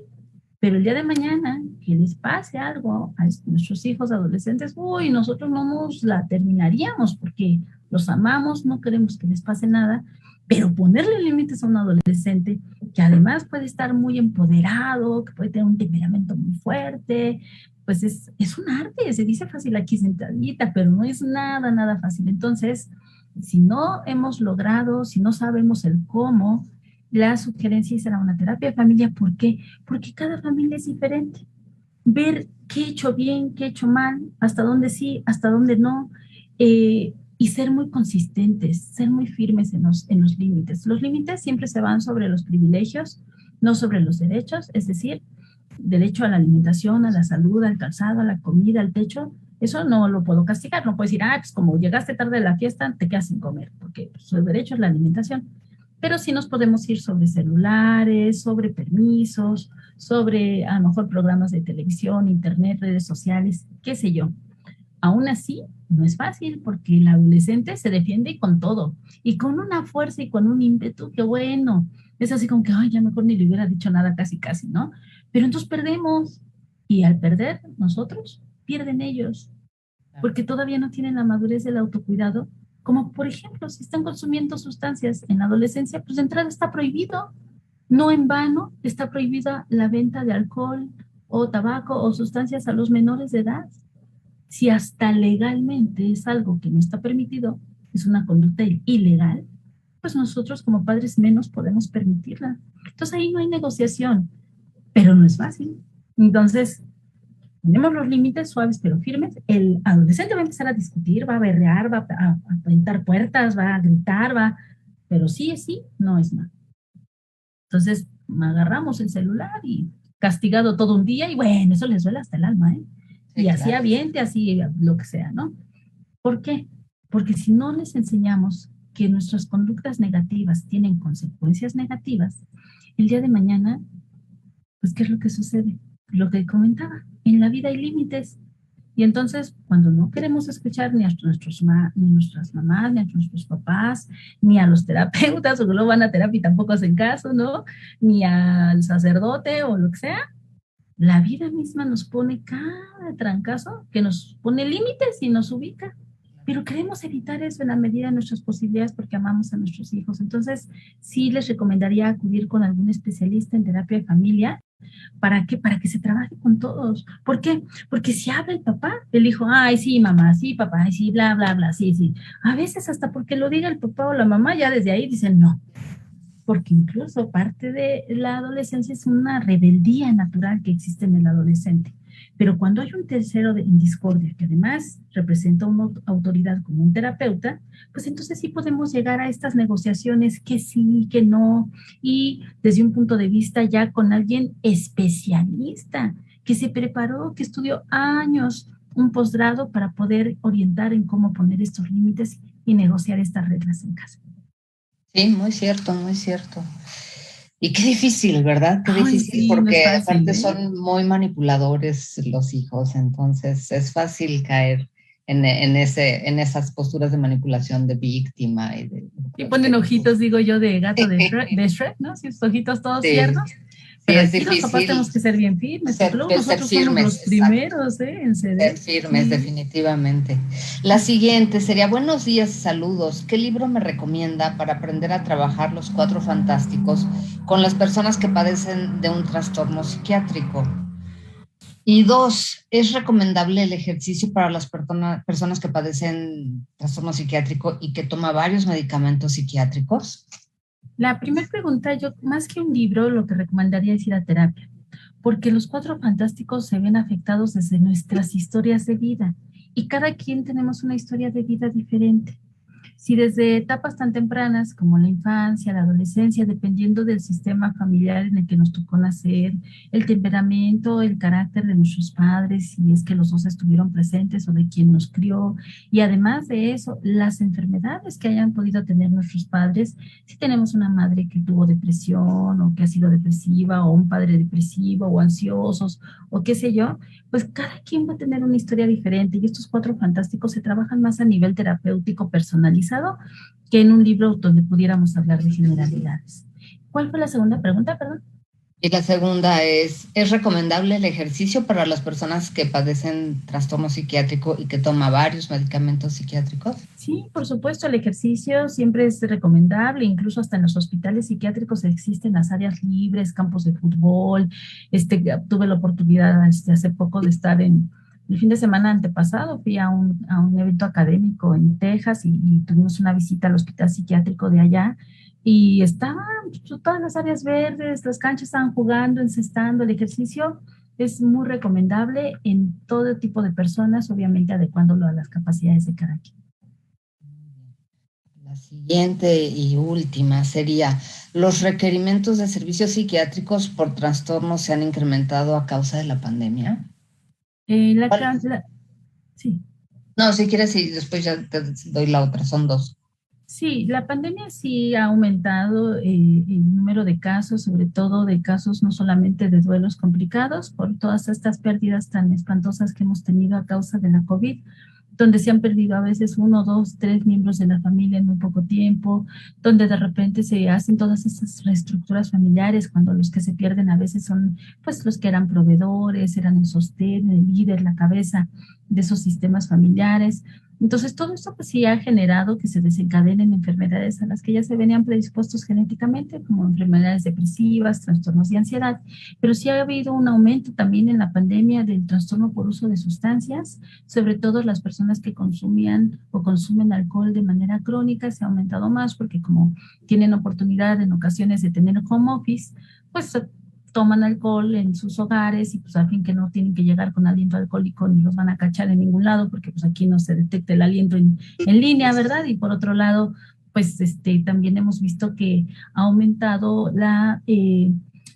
pero el día de mañana que les pase algo a nuestros hijos adolescentes, uy, nosotros no nos la terminaríamos porque los amamos, no queremos que les pase nada, pero ponerle límites a un adolescente que además puede estar muy empoderado, que puede tener un temperamento muy fuerte, pues es un arte, se dice fácil aquí sentadita, pero no es nada fácil. Entonces, si no hemos logrado, si no sabemos el cómo, la sugerencia será una terapia de familia. ¿Por qué? Porque cada familia es diferente. Ver qué he hecho bien, qué he hecho mal, hasta dónde sí, hasta dónde no, y ser muy consistentes, ser muy firmes en los límites. Los límites siempre se van sobre los privilegios, no sobre los derechos, es decir, derecho a la alimentación, a la salud, al calzado, a la comida, al techo. Eso no lo puedo castigar, no puedo decir, pues como llegaste tarde a la fiesta, te quedas sin comer, porque su derecho es la alimentación. pero sí nos podemos ir sobre celulares, sobre permisos, sobre a lo mejor programas de televisión, internet, redes sociales, qué sé yo. Aún así, no es fácil porque el adolescente se defiende con todo y con una fuerza y con un ímpetu que bueno, es así como que, ay, ya mejor ni le hubiera dicho nada casi, casi, ¿no? Pero entonces perdemos y al perder nosotros, pierden ellos porque todavía no tienen la madurez del autocuidado, como por ejemplo, si están consumiendo sustancias en la adolescencia, pues de entrada está prohibido. No en vano está prohibida la venta de alcohol o tabaco o sustancias a los menores de edad. Si hasta legalmente es algo que no está permitido, es una conducta ilegal, pues nosotros como padres menos podemos permitirla. Entonces ahí no hay negociación, pero no es fácil. Entonces, ponemos los límites suaves pero firmes, el adolescente va a empezar a discutir, va a berrear, va a pintar puertas, va a gritar, pero sí es sí, no es no. Entonces agarramos el celular y castigado todo un día y bueno, eso les duele hasta el alma, ¿eh? Sí, y así claro. Aviente, así lo que sea, ¿no? ¿Por qué? Porque si no les enseñamos que nuestras conductas negativas tienen consecuencias negativas, el día de mañana, pues, ¿qué es lo que sucede? Lo que comentaba, en la vida hay límites. Y entonces, cuando no queremos escuchar ni a nuestras mamás, ni a nuestros papás, ni a los terapeutas, o que no van a terapia y tampoco hacen caso, ¿no? Ni al sacerdote o lo que sea, la vida misma nos pone cada trancazo que nos pone límites y nos ubica. Pero queremos evitar eso en la medida de nuestras posibilidades porque amamos a nuestros hijos. Entonces, sí les recomendaría acudir con algún especialista en terapia de familia. ¿Para qué? Para que se trabaje con todos. ¿Por qué? Porque si habla el papá, el hijo, ay, sí, mamá, sí, papá, ay, sí, bla, bla, bla, sí, sí. A veces hasta porque lo diga el papá o la mamá, ya desde ahí dicen no. Porque incluso parte de la adolescencia es una rebeldía natural que existe en el adolescente. Pero cuando hay un tercero en discordia, que además representa una autoridad como un terapeuta, pues entonces sí podemos llegar a estas negociaciones que sí, que no, y desde un punto de vista ya con alguien especialista, que se preparó, que estudió años, un posgrado para poder orientar en cómo poner estos límites y negociar estas reglas en casa. Sí, muy cierto, muy cierto. Y qué difícil, ¿verdad? Qué difícil, sí, porque no es fácil, aparte son muy manipuladores los hijos, entonces es fácil caer en esas posturas de manipulación de víctima. Y ponen ojitos, digo yo, de gato de Shrek, ¿no? Si sus ojitos todos tiernos. Pero sí, aquí los papás tenemos que ser bien firmes, porque luego nosotros somos los primeros en ceder. Ser firmes, definitivamente. La siguiente sería, buenos días y saludos. ¿Qué libro me recomienda para aprender a trabajar los 4 fantásticos con las personas que padecen de un trastorno psiquiátrico? Y 2, ¿es recomendable el ejercicio para las personas que padecen trastorno psiquiátrico y que toman varios medicamentos psiquiátricos? La primera pregunta, yo más que un libro, lo que recomendaría es ir a terapia, porque los 4 fantásticos se ven afectados desde nuestras historias de vida y cada quien tenemos una historia de vida diferente. Si desde etapas tan tempranas como la infancia, la adolescencia, dependiendo del sistema familiar en el que nos tocó nacer, el temperamento, el carácter de nuestros padres, si es que los dos estuvieron presentes o de quien nos crió, y además de eso, las enfermedades que hayan podido tener nuestros padres, si tenemos una madre que tuvo depresión o que ha sido depresiva, o un padre depresivo o ansiosos, o qué sé yo, pues cada quien va a tener una historia diferente y estos 4 fantásticos se trabajan más a nivel terapéutico personalizado que en un libro donde pudiéramos hablar de generalidades. ¿Cuál fue la segunda pregunta, perdón? Y la segunda ¿es recomendable el ejercicio para las personas que padecen trastorno psiquiátrico y que toman varios medicamentos psiquiátricos? Sí, por supuesto, el ejercicio siempre es recomendable, incluso hasta en los hospitales psiquiátricos existen las áreas libres, campos de fútbol. Tuve la oportunidad hace poco de estar el fin de semana antepasado, fui a un evento académico en Texas y tuvimos una visita al hospital psiquiátrico de allá. Y estaban todas las áreas verdes, las canchas estaban jugando, encestando, el ejercicio es muy recomendable en todo tipo de personas, obviamente adecuándolo a las capacidades de cada quien. La siguiente y última sería, ¿los requerimientos de servicios psiquiátricos por trastornos se han incrementado a causa de la pandemia? Sí. No, si quieres, y después ya te doy la otra, son 2. Sí, la pandemia sí ha aumentado el número de casos, sobre todo de casos no solamente de duelos complicados por todas estas pérdidas tan espantosas que hemos tenido a causa de la COVID, donde se han perdido a veces uno, dos, tres miembros de la familia en muy poco tiempo, donde de repente se hacen todas esas reestructuras familiares, cuando los que se pierden a veces son pues los que eran proveedores, eran el sostén, el líder, la cabeza de esos sistemas familiares. Entonces, todo esto pues sí ha generado que se desencadenen enfermedades a las que ya se venían predispuestos genéticamente, como enfermedades depresivas, trastornos de ansiedad, pero sí ha habido un aumento también en la pandemia del trastorno por uso de sustancias, sobre todo las personas que consumían o consumen alcohol de manera crónica, se ha aumentado más porque como tienen oportunidad en ocasiones de tener home office, pues toman alcohol en sus hogares y pues al fin que no tienen que llegar con aliento alcohólico ni los van a cachar en ningún lado porque pues aquí no se detecta el aliento en línea, ¿verdad? Y por otro lado, pues también hemos visto que ha aumentado la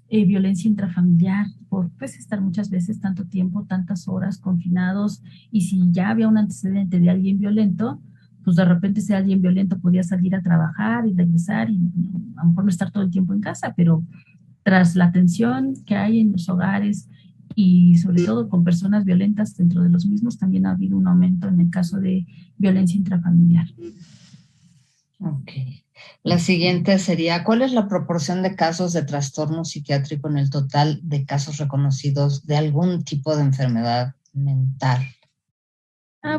violencia intrafamiliar por pues estar muchas veces tanto tiempo, tantas horas confinados y si ya había un antecedente de alguien violento, pues de repente ese alguien violento podía salir a trabajar y regresar y a lo mejor no estar todo el tiempo en casa, pero tras la tensión que hay en los hogares y sobre todo con personas violentas dentro de los mismos, también ha habido un aumento en el caso de violencia intrafamiliar. Ok. La siguiente sería, ¿cuál es la proporción de casos de trastorno psiquiátrico en el total de casos reconocidos de algún tipo de enfermedad mental?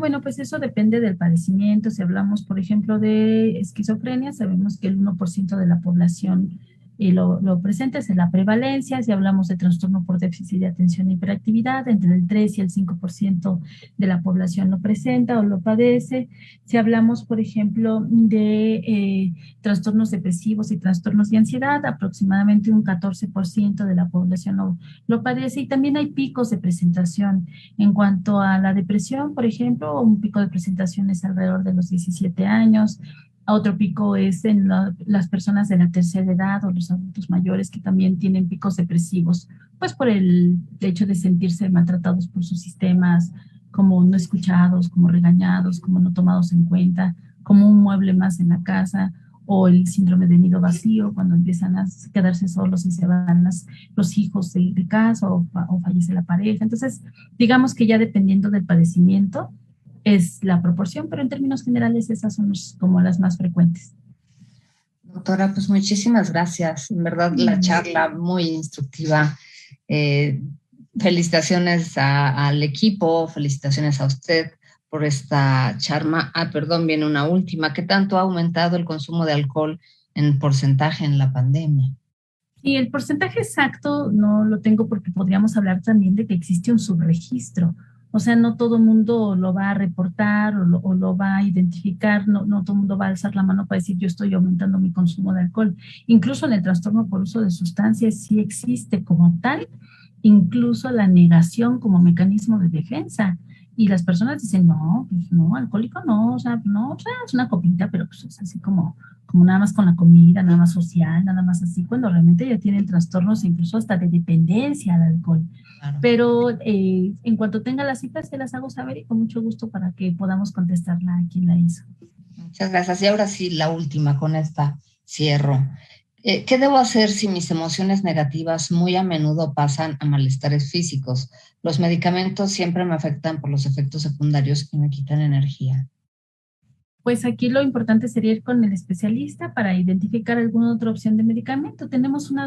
Bueno, pues eso depende del padecimiento. Si hablamos, por ejemplo, de esquizofrenia, sabemos que el 1% de la población lo presenta, es en la prevalencia. Si hablamos de trastorno por déficit de atención e hiperactividad, entre el 3 y el 5% de la población lo presenta o lo padece. Si hablamos, por ejemplo, de trastornos depresivos y trastornos de ansiedad, aproximadamente un 14% de la población lo padece. Y también hay picos de presentación. En cuanto a la depresión, por ejemplo, un pico de presentación es alrededor de los 17 años. Otro pico es en las personas de la tercera edad o los adultos mayores que también tienen picos depresivos, pues por el hecho de sentirse maltratados por sus sistemas, como no escuchados, como regañados, como no tomados en cuenta, como un mueble más en la casa, o el síndrome de nido vacío, cuando empiezan a quedarse solos y se van los hijos de casa o fallece la pareja. Entonces, digamos que ya dependiendo del padecimiento es la proporción, pero en términos generales esas son como las más frecuentes. Doctora, pues muchísimas gracias. En verdad, la charla muy instructiva. Felicitaciones al equipo, felicitaciones a usted por esta charla. Perdón, viene una última. ¿Qué tanto ha aumentado el consumo de alcohol en porcentaje en la pandemia? Y el porcentaje exacto no lo tengo porque podríamos hablar también de que existe un subregistro. O sea, no todo el mundo lo va a reportar o lo va a identificar, no todo el mundo va a alzar la mano para decir yo estoy aumentando mi consumo de alcohol. Incluso en el trastorno por uso de sustancias sí existe como tal, incluso la negación como mecanismo de defensa. Y las personas dicen, no, pues no, alcohólico no, o sea, no, o sea, es una copita, pero pues es así como nada más con la comida, nada más social, nada más así, cuando realmente ya tienen trastornos incluso hasta de dependencia al alcohol. Claro. Pero en cuanto tenga las citas, se las hago saber y con mucho gusto para que podamos contestarla a quien la hizo. Muchas gracias. Y ahora sí, la última, con esta cierro. ¿Qué debo hacer si mis emociones negativas muy a menudo pasan a malestares físicos? Los medicamentos siempre me afectan por los efectos secundarios y me quitan energía. Pues aquí lo importante sería ir con el especialista para identificar alguna otra opción de medicamento. Tenemos un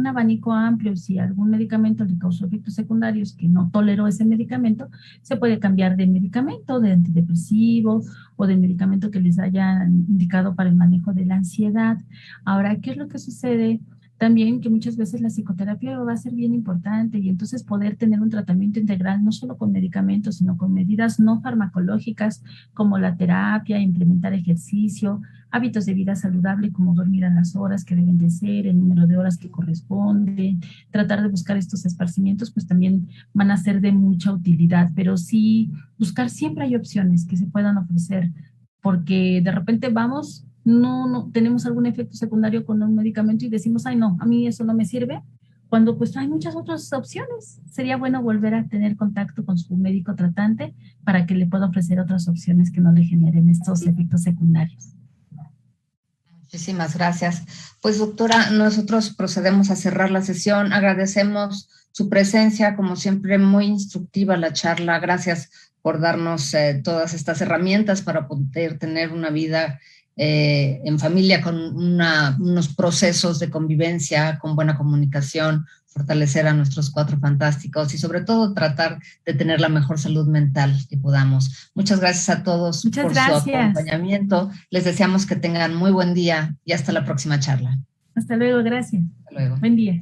abanico amplio. Si algún medicamento le causó efectos secundarios que no toleró ese medicamento, se puede cambiar de medicamento, de antidepresivo o de medicamento que les haya indicado para el manejo de la ansiedad. Ahora, ¿qué es lo que sucede? También que muchas veces la psicoterapia va a ser bien importante y entonces poder tener un tratamiento integral no solo con medicamentos, sino con medidas no farmacológicas como la terapia, implementar ejercicio, hábitos de vida saludable como dormir a las horas que deben de ser, el número de horas que corresponden, tratar de buscar estos esparcimientos, pues también van a ser de mucha utilidad, pero sí buscar siempre hay opciones que se puedan ofrecer, porque de repente vamos, no tenemos algún efecto secundario con un medicamento y decimos, ay no, a mí eso no me sirve, cuando pues hay muchas otras opciones. Sería bueno volver a tener contacto con su médico tratante para que le pueda ofrecer otras opciones que no le generen estos efectos secundarios. Muchísimas gracias. Pues doctora, nosotros procedemos a cerrar la sesión. Agradecemos su presencia, como siempre, muy instructiva la charla. Gracias por darnos todas estas herramientas para poder tener una vida en familia con unos procesos de convivencia, con buena comunicación, fortalecer a nuestros cuatro fantásticos y sobre todo tratar de tener la mejor salud mental que podamos. Muchas gracias a todos Muchas por su gracias. acompañamiento. Les deseamos que tengan muy buen día y hasta la próxima charla. Hasta luego, gracias. Hasta luego. Buen día.